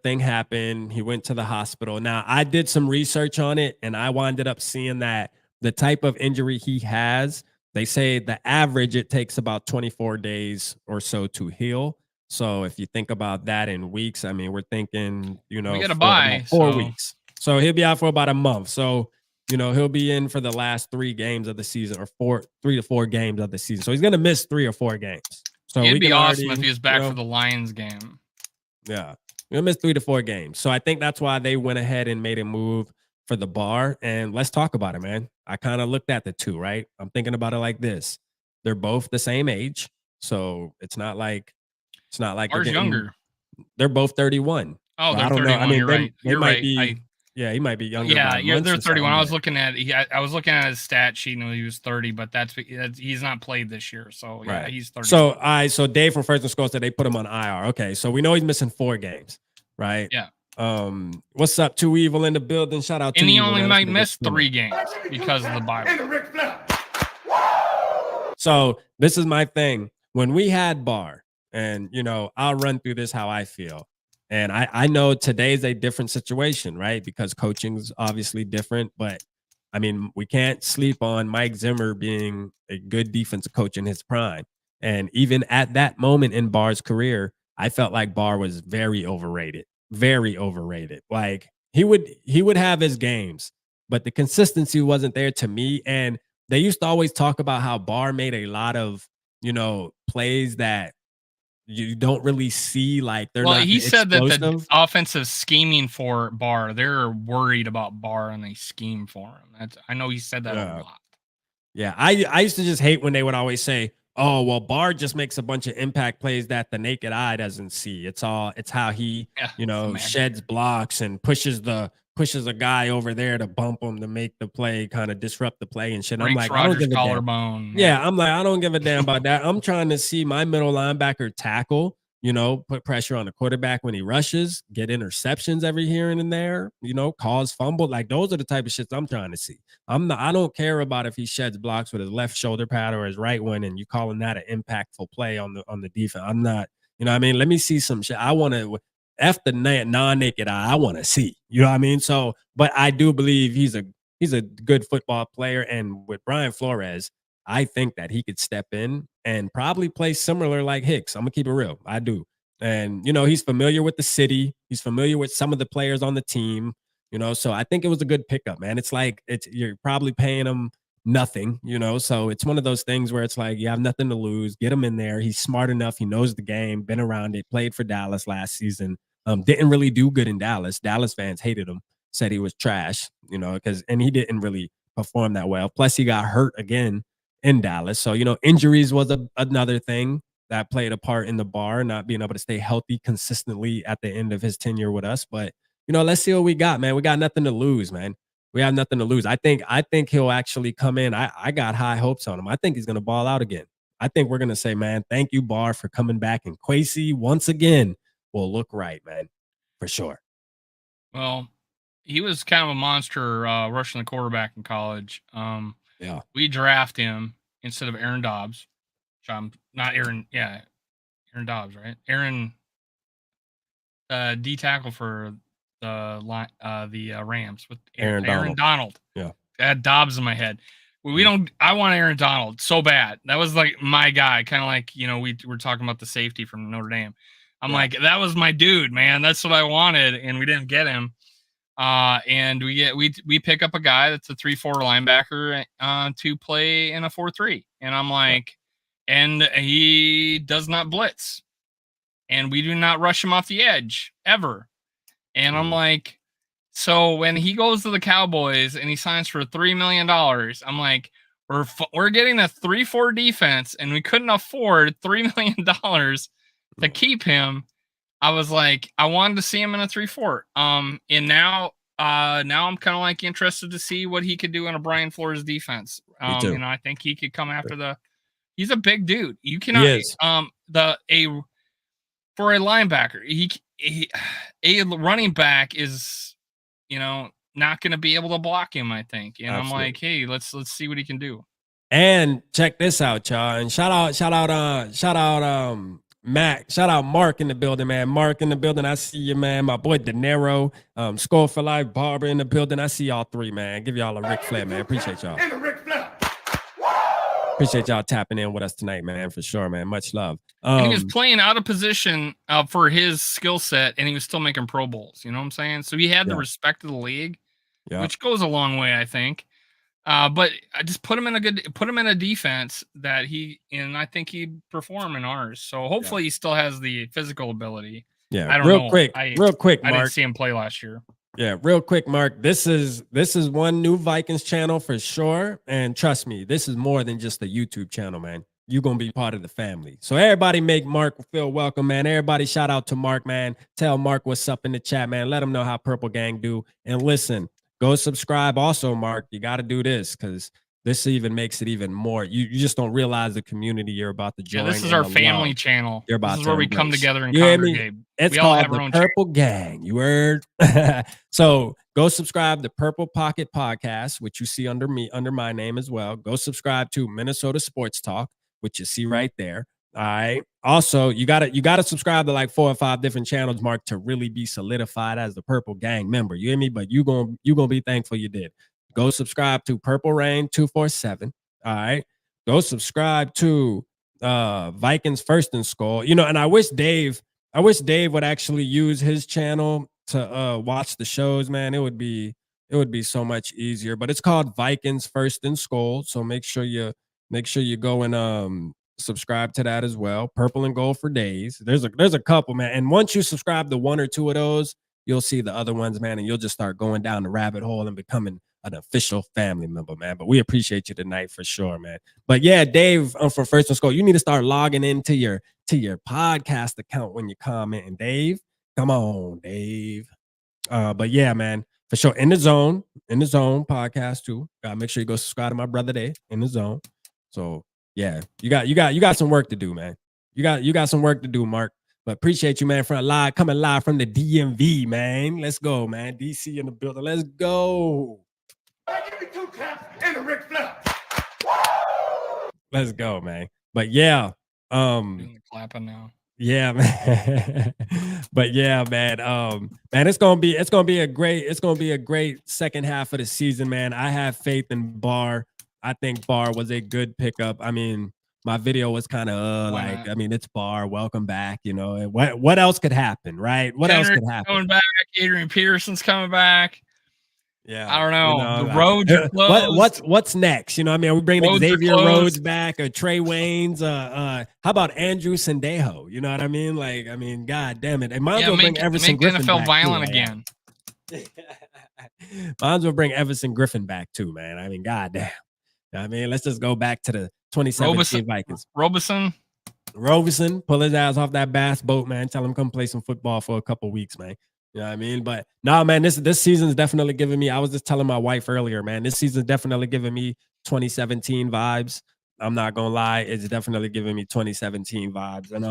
[SPEAKER 3] thing happened. He went to the hospital. Now I did some research on it, and I wound up seeing that the type of injury he has, they say the average, it takes about 24 days or so to heal. So if you think about that in weeks, I mean, we're thinking, we
[SPEAKER 4] got to buy
[SPEAKER 3] 4 weeks. So he'll be out for about a month. So, he'll be in for the last 3 games of the season, or 3 to 4 games of the season. So he's going to miss 3 or 4 games. So
[SPEAKER 4] it'd be awesome if he was back for the Lions game.
[SPEAKER 3] Yeah. He'll miss 3 to 4 games. So I think that's why they went ahead and made a move for the bar. And let's talk about it, man. I kind of looked at the two, right? I'm thinking about it like this. They're both the same age. So it's not like
[SPEAKER 4] Bar's younger.
[SPEAKER 3] They're both 31.
[SPEAKER 4] Oh, they're 31. I mean, you're right.
[SPEAKER 3] He might be younger.
[SPEAKER 4] Yeah, they're 31. I was looking at his stat sheet and he was 30, but that's he's not played this year. So yeah, right. He's 30.
[SPEAKER 3] So Dave from First and Score said they put him on IR. Okay, so we know he's missing 4 games, right?
[SPEAKER 4] Yeah.
[SPEAKER 3] What's up, Too Evil in the building? Shout out to
[SPEAKER 4] and he
[SPEAKER 3] Evil,
[SPEAKER 4] only
[SPEAKER 3] man.
[SPEAKER 4] might miss 3 games because of the bye.
[SPEAKER 3] So this is my thing. When we had Bar, and I'll run through this how I feel. And I know today's a different situation, right? Because coaching's obviously different, but I mean, we can't sleep on Mike Zimmer being a good defensive coach in his prime. And even at that moment in Bar's career, I felt like Bar was very overrated. Very overrated. Like he would have his games, but the consistency wasn't there to me. And they used to always talk about how Bar made a lot of, plays that you don't really see like they're
[SPEAKER 4] Well,
[SPEAKER 3] not
[SPEAKER 4] he said that the
[SPEAKER 3] explosive.
[SPEAKER 4] offensive scheming for Barr, they're worried about Barr and they scheme for him. I know he said that a lot.
[SPEAKER 3] Yeah, I used to just hate when they would always say, "Oh, well, Barr just makes a bunch of impact plays that the naked eye doesn't see. It's how he, sheds blocks and pushes a guy over there to bump him to make the play, kind of disrupt the play and shit." I'm
[SPEAKER 4] Breaks
[SPEAKER 3] like, I don't
[SPEAKER 4] Rodgers'
[SPEAKER 3] give a damn.
[SPEAKER 4] collarbone.
[SPEAKER 3] Yeah, I'm like, I don't give a damn about that. I'm trying to see my middle linebacker tackle, put pressure on the quarterback when he rushes, get interceptions every here and there, cause fumble. Like those are the type of shits I'm trying to see. I don't care about if he sheds blocks with his left shoulder pad or his right one, and you calling that an impactful play on the defense. I'm not, what I mean? Let me see some shit. I want to F the non-naked eye. I want to see. You know what I mean? So, but I do believe he's a good football player. And with Brian Flores, I think that he could step in and probably play similar like Hicks. I'm gonna keep it real. I do. And he's familiar with the city. He's familiar with some of the players on the team. So I think it was a good pickup, man. It's like you're probably paying him nothing, so it's one of those things where it's like you have nothing to lose. Get him in there. He's smart enough. He knows the game, been around it, played for Dallas last season. Didn't really do good in Dallas. Dallas fans hated him, said he was trash, and he didn't really perform that well. Plus, he got hurt again in Dallas. So, injuries was another thing that played a part in the Barr not being able to stay healthy consistently at the end of his tenure with us. But, let's see what we got, man. We got nothing to lose, man. We have nothing to lose. I think he'll actually come in. I got high hopes on him. I think he's going to ball out again. I think we're going to say, man, thank you, Barr, for coming back. And Kwesi, once again, will look right, man, for sure.
[SPEAKER 4] Well, he was kind of a monster rushing the quarterback in college.
[SPEAKER 3] Yeah.
[SPEAKER 4] We draft him instead of Aaron Dobbs. Not Aaron. Yeah. Aaron Dobbs, right? Aaron, D tackle for the Rams with Aaron Donald.
[SPEAKER 3] Yeah.
[SPEAKER 4] I had Dobbs in my head. I want Aaron Donald so bad. That was like my guy. Kind of like, we were talking about the safety from Notre Dame. I'm like, that was my dude, man. That's what I wanted. And we didn't get him. And we pick up a guy that's a 3-4 linebacker to play in a 4-3. And I'm like, and he does not blitz. And we do not rush him off the edge ever. And I'm like, so when he goes to the Cowboys and he signs for $3 million, I'm like, we're getting a 3-4 defense and we couldn't afford $3 million to keep him. I was like, I wanted to see him in a 3-4. And now I'm kind of like interested to see what he could do in a Brian Flores defense.
[SPEAKER 3] Me too.
[SPEAKER 4] I think he could come after he's a big dude. You cannot, for a linebacker, a running back is, not going to be able to block him, I think. And absolutely. I'm like, hey, let's see what he can do.
[SPEAKER 3] And check this out, y'all. And shout out Mac, shout out Mark in the building, man. Mark in the building. I see you, man. My boy De Niro, Skol for Life, Barber in the building. I see y'all three, man. Give y'all a Ric Flair, man. Appreciate y'all. Appreciate y'all tapping in with us tonight, man, for sure, man. Much love.
[SPEAKER 4] And he was playing out of position for his skill set, and he was still making Pro Bowls. You know what I'm saying? So he had the respect of the league, which goes a long way, I think. But I just put him in a defense that I think he'd perform in ours. So hopefully he still has the physical ability.
[SPEAKER 3] Yeah.
[SPEAKER 4] I don't know.
[SPEAKER 3] Real quick, Mark.
[SPEAKER 4] I didn't see him play last year.
[SPEAKER 3] Yeah, real quick, Mark. This is one new Vikings channel for sure. And trust me, this is more than just a YouTube channel, man. You're going to be part of the family. So everybody make Mark feel welcome, man. Everybody shout out to Mark, man. Tell Mark what's up in the chat, man. Let him know how Purple Gang do. And listen, go subscribe also, Mark. You got to do this because this even makes it even more. You just don't realize the community you're about to join.
[SPEAKER 4] Yeah, this is our family channel.
[SPEAKER 3] This
[SPEAKER 4] is where we come together and
[SPEAKER 3] congregate. It's called the Purple Gang. You heard? So go subscribe to Purple Pocket Podcast, which you see under my name as well. Go subscribe to Minnesota Sports Talk, which you see right there. All right. Also, you gotta subscribe to like 4 or 5 different channels, Mark, to really be solidified as the Purple Gang member. You hear me? But you gonna be thankful you did. Go subscribe to Purple Rain 247. All right. Go subscribe to Vikings First and SKOL'd. And I wish Dave would actually use his channel to watch the shows, man. It would be so much easier. But it's called Vikings First and SKOL'd. So make sure you go and subscribe to that as well. Purple and Gold for Days. There's a couple, man. And once you subscribe to one or two of those, you'll see the other ones, man, and you'll just start going down the rabbit hole and becoming an official family member, man. But we appreciate you tonight for sure, man. But yeah, Dave, for First and Skol, you need to start logging into your podcast account when you comment. And Dave, come on, Dave. But yeah, man, for sure. In the zone podcast too. Gotta make sure you go subscribe to my brother Dave in the zone. So yeah, you got some work to do, man. You got some work to do, Mark. But appreciate you, man, for coming live from the DMV, man. Let's go, man. DC in the building. Let's go.
[SPEAKER 2] Give me 2 claps and a Ric Flair.
[SPEAKER 3] Let's go, man. But yeah,
[SPEAKER 4] Doing the clapping now.
[SPEAKER 3] yeah, man. But yeah, man. Man, it's gonna be a great second half of the season, man. I have faith in Barr. I think Barr was a good pickup. I mean, my video was kind of like, I mean, it's Barr. Welcome back. You know, what else could happen, right? What else could happen?
[SPEAKER 4] Coming back. Adrian Peterson's coming back.
[SPEAKER 3] Yeah,
[SPEAKER 4] I don't know.
[SPEAKER 3] You know,
[SPEAKER 4] the roads are closed.
[SPEAKER 3] What's next? You know, I mean, are we bringing Xavier Rhodes back or Trey Waynes? How about Andrew Sendejo? You know what I mean? Like, I mean, God damn it! And might as well bring Everson Griffin
[SPEAKER 4] NFL
[SPEAKER 3] back
[SPEAKER 4] violent
[SPEAKER 3] too,
[SPEAKER 4] again.
[SPEAKER 3] Might as well bring Everson Griffin back too, man. I mean, God damn. I mean, let's just go back to the 2017 Vikings.
[SPEAKER 4] Robeson,
[SPEAKER 3] pull his ass off that bass boat, man. Tell him come play some football for a couple weeks, man. You know what I mean? But no, man, this season's definitely giving me, I was just telling my wife earlier, man, this season's definitely giving me 2017 vibes. I'm not gonna lie, it's definitely giving me 2017 vibes. And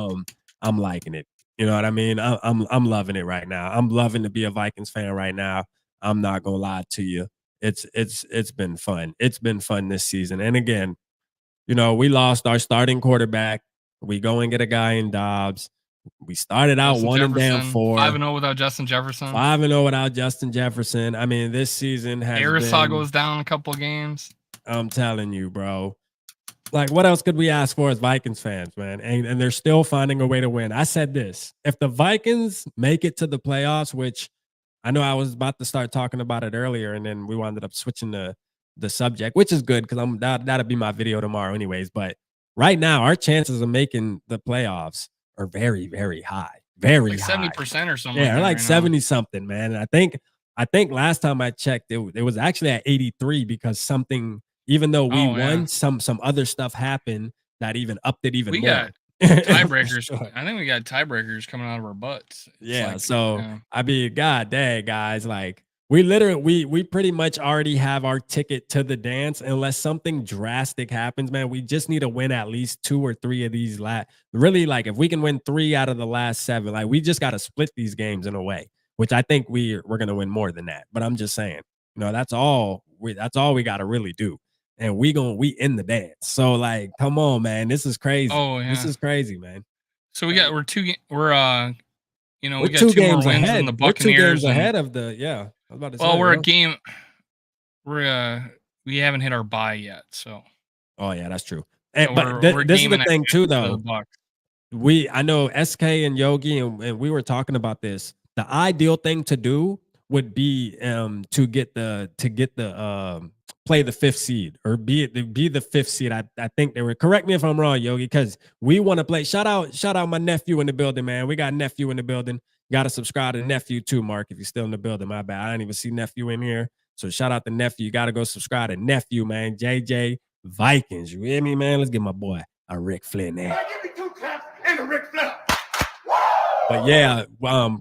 [SPEAKER 3] I'm liking it. You know what I mean? I'm loving it right now. I'm loving to be a Vikings fan right now. I'm not gonna lie to you. It's been fun. It's been fun this season. And again, you know, we lost our starting quarterback. We go and get a guy in Dobbs. We started out 1-4.
[SPEAKER 4] 5-0 without Justin Jefferson.
[SPEAKER 3] 5-0 without Justin Jefferson. I mean, this season has
[SPEAKER 4] Arisaw goes down a couple of games.
[SPEAKER 3] I'm telling you, bro. Like, what else could we ask for as Vikings fans, man? And they're still finding a way to win. I said this. If the Vikings make it to the playoffs, which I know I was about to start talking about it earlier, and then we wound up switching the subject, which is good because that'll be my video tomorrow anyways. But right now, our chances of making the playoffs are very, very high. Very
[SPEAKER 4] like
[SPEAKER 3] high.
[SPEAKER 4] 70% or something.
[SPEAKER 3] Yeah, like
[SPEAKER 4] right
[SPEAKER 3] 70 something, man. And I think last time I checked, it was actually at 83 because something, even though we won, some other stuff happened that even upped it even more.
[SPEAKER 4] Got tiebreakers. Sure. I think we got tiebreakers coming out of our butts.
[SPEAKER 3] I mean, god dang, guys, like we pretty much already have our ticket to the dance unless something drastic happens, man. We just need to win at least 2 or 3 of these really, like, if we can win 3 out of the last 7, like, we just got to split these games in a way, which I think we're going to win more than that. But I'm just saying, you know, that's all we got to really do. And we in the dance. So, like, come on, man. This is crazy.
[SPEAKER 4] Oh, yeah.
[SPEAKER 3] This is crazy, man.
[SPEAKER 4] So we got 2
[SPEAKER 3] 2
[SPEAKER 4] games
[SPEAKER 3] more wins
[SPEAKER 4] ahead.
[SPEAKER 3] than the Buccaneers. 2 games ahead of the I was about to say,
[SPEAKER 4] we're a game. We haven't hit our bye yet, so.
[SPEAKER 3] Oh yeah, that's true. And, but this is the thing too, though. I know SK and Yogi, and we were talking about this. The ideal thing to do would be to get the play the 5th seed or be the 5th seed. I think they were, correct me if I'm wrong, Yogi, because we want to play. Shout out my nephew in the building, man. We got nephew in the building. Got to subscribe to nephew too, Mark, if you're still in the building. My bad. I didn't even see nephew in here. So shout out to nephew. You got to go subscribe to nephew, man. JJ Vikings. You hear me, man? Let's give my boy a Ric Flair there.
[SPEAKER 2] Give me 2 claps and a Ric Flair.
[SPEAKER 3] But yeah,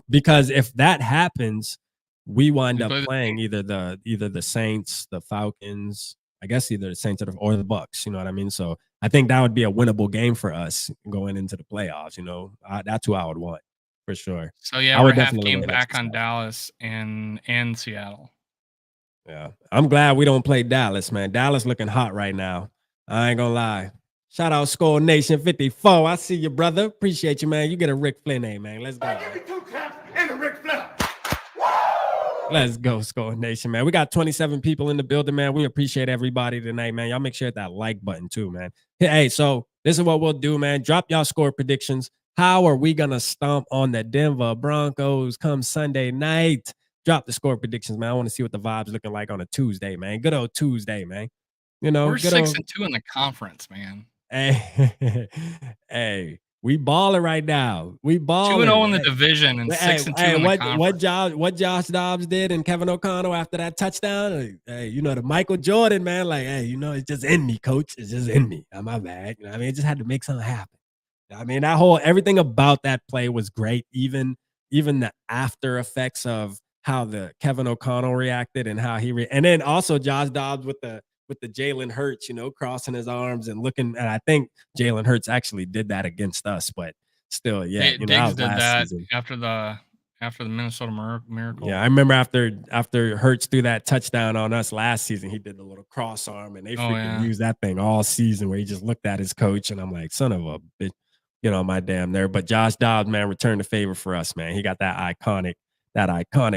[SPEAKER 3] because if that happens, we wind up playing either the Saints, the Falcons, I guess either the Saints or the Bucks. You know what I mean? So I think that would be a winnable game for us going into the playoffs. You know, that's who I would want for sure.
[SPEAKER 4] So yeah, we're half game back on Dallas and Seattle.
[SPEAKER 3] Yeah, I'm glad we don't play Dallas, man. Dallas looking hot right now. I ain't gonna lie. Shout out Skol Nation 54. I see you, brother. Appreciate you, man. You get a Ric Flair name, man. Let's go.
[SPEAKER 2] Give me 2 claps and a Ric Flair.
[SPEAKER 3] Let's go, Skol Nation, man. We got 27 people in the building, man. We appreciate everybody tonight, man. Y'all make sure to hit that like button too, man. Hey, so this is what we'll do, man. Drop y'all score predictions. How are we gonna stomp on the Denver Broncos come Sunday night? Drop the score predictions, man. I want to see what the vibe's looking like on a Tuesday, man. Good old Tuesday, man. You know,
[SPEAKER 4] we're 6-2 in the conference, man.
[SPEAKER 3] Hey, hey, we balling right now. We
[SPEAKER 4] 2-0 in the
[SPEAKER 3] balling.
[SPEAKER 4] division and
[SPEAKER 3] Hey,
[SPEAKER 4] 6-2
[SPEAKER 3] hey,
[SPEAKER 4] in the conference.
[SPEAKER 3] what Josh Dobbs did and Kevin O'Connell after that touchdown? Like, hey, you know, the Michael Jordan, man, like, hey, you know, it's just in me, coach. It's just in me. I'm my bad. You know what I mean? It just had to make something happen. I mean, that whole everything about that play was great. Even the after effects of how the Kevin O'Connell reacted and how and then also Josh Dobbs with the Jalen Hurts, you know, crossing his arms and looking. And I think Jalen Hurts actually did that against us, but still, yeah, you know, that
[SPEAKER 4] Diggs
[SPEAKER 3] was
[SPEAKER 4] did
[SPEAKER 3] last
[SPEAKER 4] that
[SPEAKER 3] season.
[SPEAKER 4] after the Minnesota Miracle.
[SPEAKER 3] Yeah, I remember after Hurts threw that touchdown on us last season, he did the little cross arm, and they freaking used that thing all season where he just looked at his coach, and I'm like, son of a bitch, get on my damn nerve. But Josh Dobbs, man, returned the favor for us, man. He got that iconic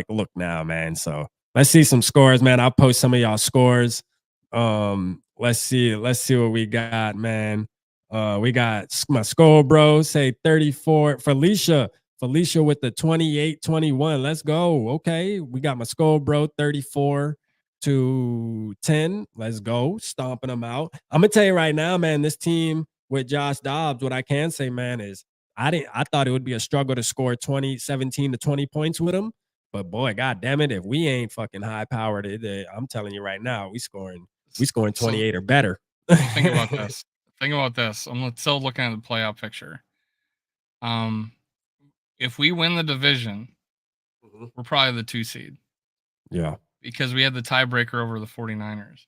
[SPEAKER 3] look now, man. So let's see some scores, man. I'll post some of y'all scores. Let's see what we got, man. We got my score, bro. Say 34. Felicia with the 28-21. Let's go. Okay. We got my score, bro. 34-10. Let's go. Stomping them out. I'm gonna tell you right now, man, this team with Josh Dobbs, what I can say, man, is I thought it would be a struggle to score 17 to 20 points with him. But boy, god damn it, if we ain't fucking high powered, I'm telling you right now, we scoring 28 or better.
[SPEAKER 4] Think about this. I'm still looking at the playoff picture. If we win the division, we're probably the 2 seed.
[SPEAKER 3] Yeah.
[SPEAKER 4] Because we had the tiebreaker over the 49ers.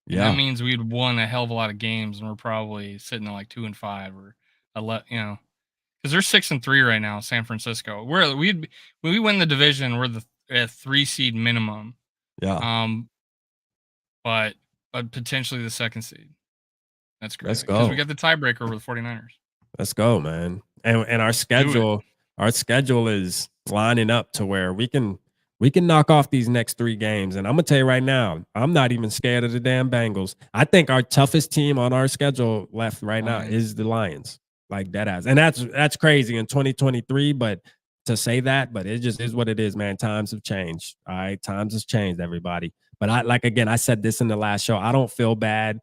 [SPEAKER 4] And
[SPEAKER 3] Yeah.
[SPEAKER 4] that means we'd won a hell of a lot of games, and we're probably sitting at like 2-5 or you know, because they're 6-3 right now, San Francisco. When we win the division, we're the 3 seed minimum.
[SPEAKER 3] Yeah.
[SPEAKER 4] But potentially the 2nd seed. That's great.
[SPEAKER 3] Let's go.
[SPEAKER 4] Because we got the tiebreaker over the 49ers.
[SPEAKER 3] Let's go, man. And our schedule is lining up to where we can knock off these next 3 games. And I'm gonna tell you right now, I'm not even scared of the damn Bengals. I think our toughest team on our schedule left right now is the Lions. Like dead ass. And that's crazy in 2023, but to say that, but it just is what it is, man. Times have changed. All right. Times has changed, everybody. But I said this in the last show. I don't feel bad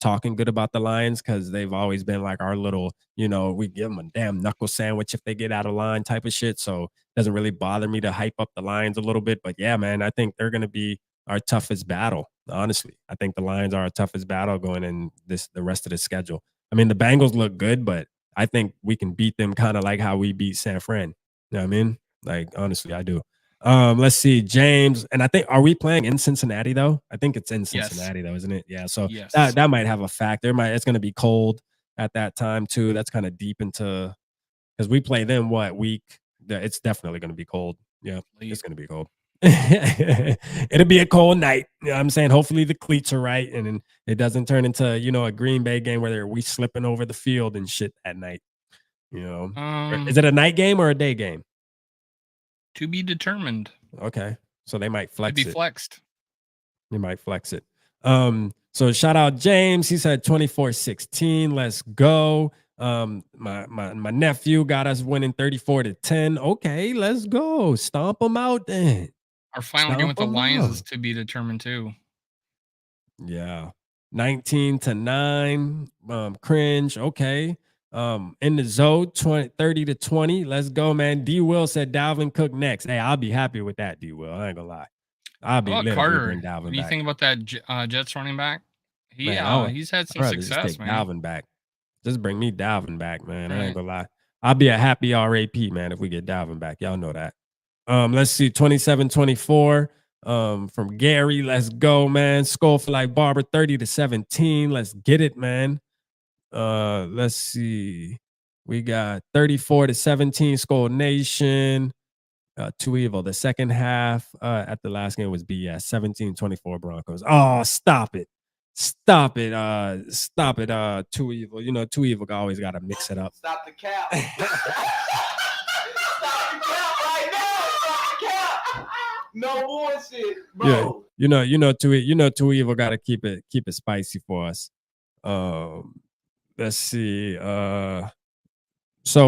[SPEAKER 3] talking good about the Lions because they've always been like our little, you know, we give them a damn knuckle sandwich if they get out of line type of shit. So it doesn't really bother me to hype up the Lions a little bit. But yeah, man, I think they're going to be our toughest battle. Honestly, I think the Lions are our toughest battle going in the rest of the schedule. I mean, the Bengals look good, but I think we can beat them kind of like how we beat San Fran. You know what I mean? Like, honestly, I do. Let's see, James, and I think, are we playing in Cincinnati though? I think it's in Cincinnati though, isn't it? Yeah. So that might have a factor. It's going to be cold at that time too. That's kind of deep into, because we play them what week? It's definitely going to be cold. Yeah, it's going to be cold. It'll be a cold night. You know what I'm saying? Hopefully the cleats are right and then it doesn't turn into, you know, a Green Bay game where we slipping over the field and shit at night. You know, is it a night game or a day game?
[SPEAKER 4] To be determined.
[SPEAKER 3] Okay. So they might flex it.
[SPEAKER 4] Could be flexed.
[SPEAKER 3] They might flex it. So shout out James. He said 24-16. Let's go. My nephew got us winning 34-10. Okay, let's go. Stomp them out then.
[SPEAKER 4] Our final game with the Lions is to be determined too.
[SPEAKER 3] Yeah. 19-9. Cringe. Okay. In the zone, 30-20. Let's go, man. D Will said Dalvin Cook next. Hey, I'll be happy with that, D Will. I ain't gonna lie. I'll be
[SPEAKER 4] Carter.
[SPEAKER 3] bring Dalvin
[SPEAKER 4] what do you
[SPEAKER 3] back.
[SPEAKER 4] think about that Jets running back? He's had some success, man.
[SPEAKER 3] Dalvin back. Just bring me Dalvin back, man. I ain't gonna lie. I'll be a happy RAP, man, if we get Dalvin back. Y'all know that. Let's see, 27-24. From Gary. Let's go, man. Skull for like Barber, 30-17. Let's get it, man. Let's see. We got 34-17 SKOL'd Nation. Too evil. The second half at the last game was BS. 17-24 Broncos. Oh, stop it. Stop it. Stop it. Too evil. You know, Too Evil always gotta mix it up.
[SPEAKER 2] Stop the cap. Stop the cap right now. Stop the cap. No bullshit, bro.
[SPEAKER 3] Yeah, Too Evil gotta keep it spicy for us. Let's see. So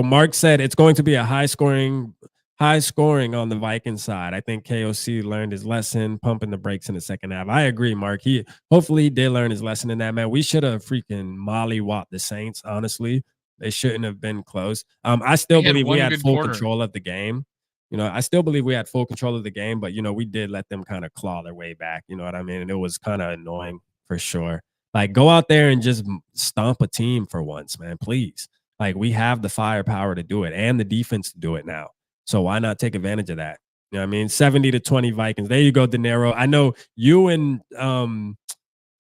[SPEAKER 3] Mark said it's going to be a high scoring high scoring on the Viking side. I think KOC learned his lesson, pumping the brakes in the second half. I agree, Mark. Hopefully he did learn his lesson in that, man. We should have freaking mollywopped the Saints, honestly. They shouldn't have been close. I still
[SPEAKER 4] We had
[SPEAKER 3] believe we
[SPEAKER 4] one
[SPEAKER 3] had
[SPEAKER 4] good
[SPEAKER 3] full
[SPEAKER 4] quarter.
[SPEAKER 3] control of the game. I still believe we had full control of the game, but we did let them kind of claw their way back. You know what I mean? And it was kind of annoying for sure. Like, go out there and just stomp a team for once, man. Please. Like, we have the firepower to do it and the defense to do it now. So why not take advantage of that? You know what I mean? 70-20 Vikings. There you go, De Niro. I know you and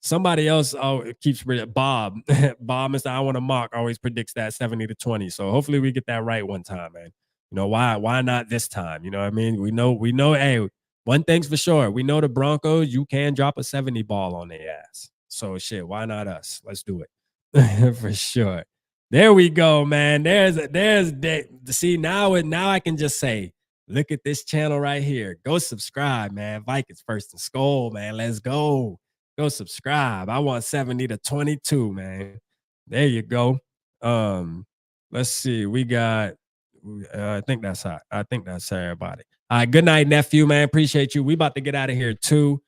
[SPEAKER 3] somebody else keeps Bob. Bob, Mr. I Want to Mock, always predicts that 70-20. So hopefully we get that right one time, man. Why not this time? You know what I mean? We know, hey, one thing's for sure. We know the Broncos, you can drop a 70 ball on their ass. So shit, why not us? Let's do it. For sure. There we go, man. See, now I can just say, look at this channel right here. Go subscribe, man. Vikings first and SKOL'd, man. Let's go. Go subscribe. I want 70-22, man. There you go. Let's see. We got I think that's hot. I think that's everybody. All right, good night, nephew, man. Appreciate you. We about to get out of here too.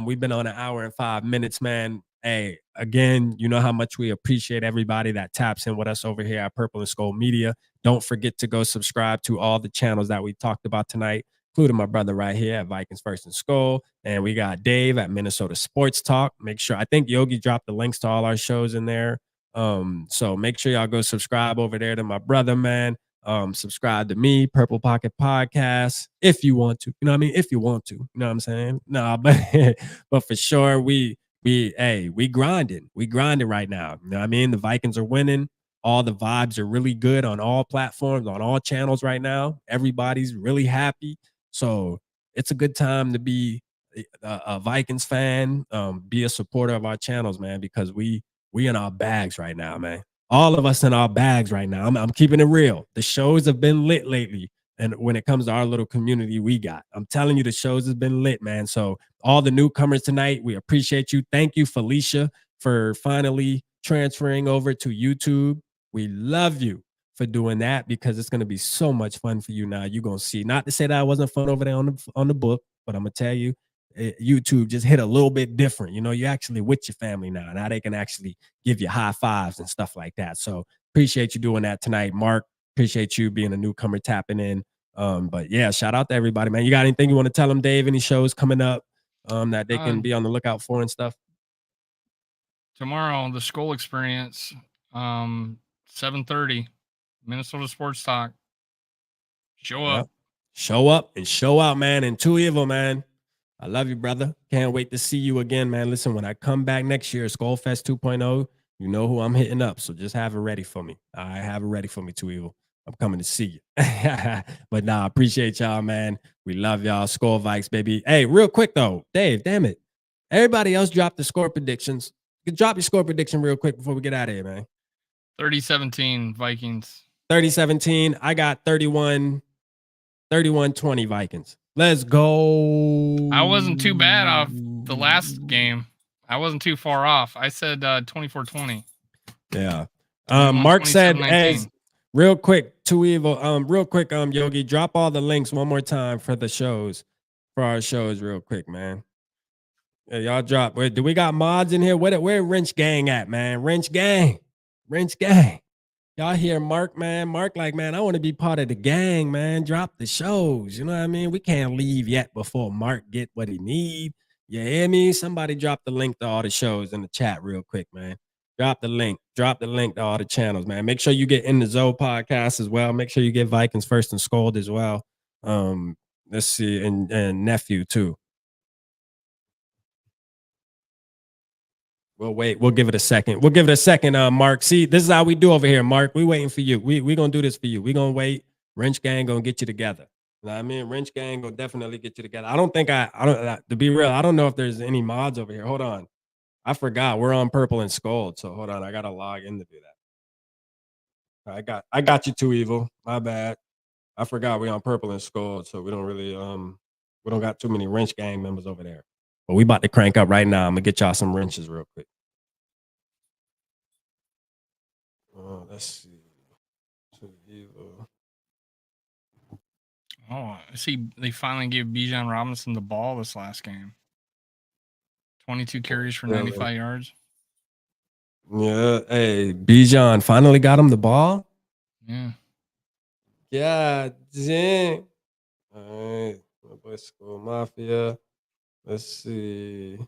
[SPEAKER 3] We've been on an hour and 5 minutes, man. Hey, again, you know how much we appreciate everybody that taps in with us over here at Purple and SKOL'd Media. Don't forget to go subscribe to all the channels that we talked about tonight, including my brother right here at Vikings First and SKOL'd. And we got Dave at Minnesota Sports Talk. Make sure, I think Yogi dropped the links to all our shows in there. So make sure y'all go subscribe over there to my brother, man. Subscribe to me, Purple Pocket Podcast, if you want to. You know what I mean? If you want to. You know what I'm saying? Nah, but for sure, we grinding. We grinding right now. You know what I mean? The Vikings are winning. All the vibes are really good on all platforms, on all channels right now. Everybody's really happy. So it's a good time to be a Vikings fan, be a supporter of our channels, man, because we in our bags right now, man. All of us in our bags right now. I'm keeping it real. The shows have been lit lately. And when it comes to our little community we got, I'm telling you, the shows has been lit, man. So all the newcomers tonight, we appreciate you. Thank you, Felicia, for finally transferring over to YouTube. We love you for doing that because it's going to be so much fun for you now. You're going to see, not to say that it wasn't fun over there on the book, but I'm going to tell you, YouTube just hit a little bit different. You're actually with your family now. Now they can actually give you high fives and stuff like that. So appreciate you doing that tonight, Mark. Appreciate you being a newcomer tapping in. But yeah, shout out to everybody, man. You got anything you want to tell them, Dave? Any shows coming up that they can be on the lookout for and stuff?
[SPEAKER 4] Tomorrow, the SKOL'd Experience, 7:30, Minnesota Sports Talk. Show up.
[SPEAKER 3] Show up and show out, man. And Too Evil, man. I love you, brother. Can't wait to see you again, man. Listen, when I come back next year, SKOL'd Fest 2.0, you know who I'm hitting up. So just have it ready for me. I have it ready for me, Too Evil. I'm coming to see you. But nah, appreciate y'all, man. We love y'all. SKOL'd Vikes, baby. Hey, real quick, though. Dave, damn it. Everybody else dropped the score predictions. Drop your score prediction real quick before we get out of here, man.
[SPEAKER 4] 30-17 Vikings.
[SPEAKER 3] 30-17. I got 31-20 Vikings. Let's go.
[SPEAKER 4] I wasn't too bad off the last game. I wasn't too far off. I said 24-20.
[SPEAKER 3] Yeah. Mark said, as real quick, Too Evil. Real quick, Yogi, drop all the links one more time for the shows, for our shows, real quick, man. Yeah, y'all drop. Do we got mods in here? Where Wrench Gang at, man? Wrench Gang. Y'all hear Mark, man? Mark like, man, I want to be part of the gang, man. Drop the shows. You know what I mean? We can't leave yet before Mark get what he need. You hear me? Somebody drop the link to all the shows in the chat real quick, man. Drop the link. Drop the link to all the channels, man. Make sure you get in the Zoe podcast as well. Make sure you get Vikings First and SKOL'd as well. Let's see, and nephew too. We'll wait. We'll give it a second. Mark. See, this is how we do over here, Mark. We waiting for you. We gonna do this for you. We gonna wait. Wrench Gang gonna get you together. You know what I mean? Wrench Gang gonna definitely get you together. I don't, to be real, I don't know if there's any mods over here. Hold on. I forgot. We're on Purple and SKOL'd. So hold on. I gotta log in to do that. I got you, Too Evil. My bad. I forgot we're on Purple and SKOL'd. So we don't really we don't got too many Wrench Gang members over there. But we about to crank up right now. I'm gonna get y'all some wrenches real quick. Let's see.
[SPEAKER 4] Oh, I see. They finally gave Bijan Robinson the ball this last game. 22 carries for 95 yards.
[SPEAKER 3] Yeah. Hey, Bijan finally got him the ball.
[SPEAKER 4] Yeah.
[SPEAKER 3] Yeah, dang. All right, my boy School Mafia. Let's see.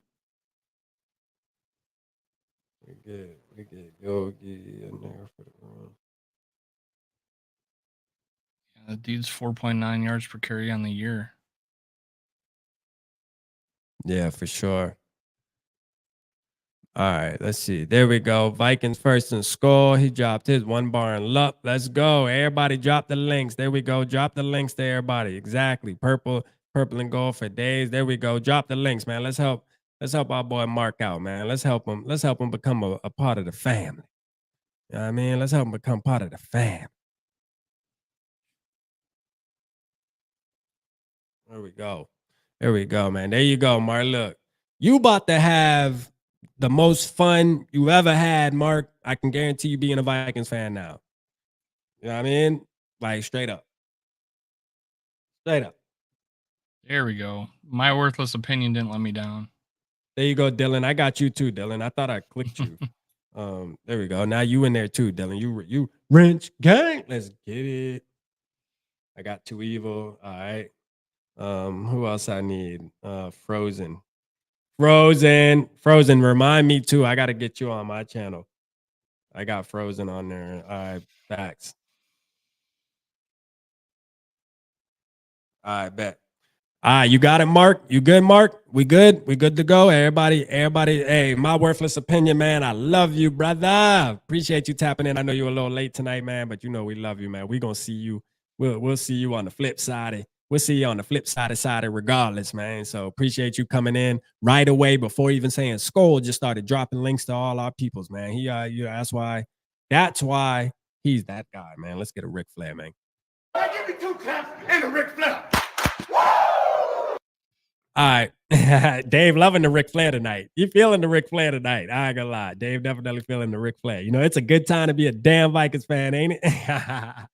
[SPEAKER 3] We get Yogi in there for the run.
[SPEAKER 4] Yeah, the dude's 4.9 yards per carry on the year.
[SPEAKER 3] Yeah, for sure. All right, let's see. There we go. Vikings first and score. He dropped his one bar and luck. Let's go. Everybody drop the links. There we go. Drop the links to everybody. Exactly. Purple and gold for days. There we go. Drop the links, man. Let's help our boy Mark out, man. Let's help him. Let's help him become a part of the family. You know what I mean? Let's help him become part of the family. There we go. There we go, man. There you go, Mark. Look, you about to have the most fun you ever had, Mark. I can guarantee you being a Vikings fan now. You know what I mean? Like straight up. Straight up.
[SPEAKER 4] There we go. My worthless opinion didn't let me down.
[SPEAKER 3] There you go, Dylan. I got you too, Dylan. I thought I clicked you. There we go. Now you in there too, Dylan. You wrench gang. Let's get it. I got Too Evil. All right. Who else I need? Frozen. Remind me too. I gotta get you on my channel. I got Frozen on there. All right, facts. All right, bet. All right, you got it, Mark. You good, Mark? We good? We good to go? Everybody. Hey, my worthless opinion, man. I love you, brother. Appreciate you tapping in. I know you're a little late tonight, man, but you know we love you, man. We're gonna see you. We'll see you on the flip side. We'll see you on the flip side regardless, man. So appreciate you coming in right away before even saying SKOL'd. Just started dropping links to all our peoples, man. That's why he's that guy, man. Let's get a Ric Flair, man.
[SPEAKER 2] I give me 2 taps and a Ric Flair.
[SPEAKER 3] All right. Dave loving the Ric Flair tonight. You feeling the Ric Flair tonight? I ain't gonna lie. Dave definitely feeling the Ric Flair. You know, it's a good time to be a damn Vikings fan, ain't it?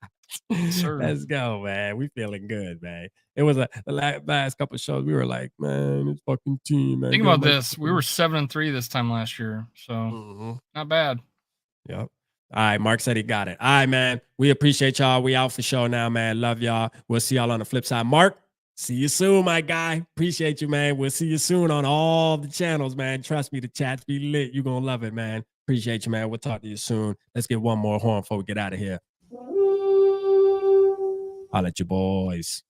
[SPEAKER 4] Sure.
[SPEAKER 3] Let's go, man. We feeling good, man. It was the last couple of shows. We were like, man, it's fucking team, man.
[SPEAKER 4] Think about this. We were 7-3 this time last year. So not bad.
[SPEAKER 3] Yep. All right. Mark said he got it. All right, man. We appreciate y'all. We out for show now, man. Love y'all. We'll see y'all on the flip side. Mark, see you soon, my guy. Appreciate you, man. We'll see you soon on all the channels, man. Trust me, the chats be lit. You're going to love it, man. Appreciate you, man. We'll talk to you soon. Let's get one more horn before we get out of here. I'll let you boys.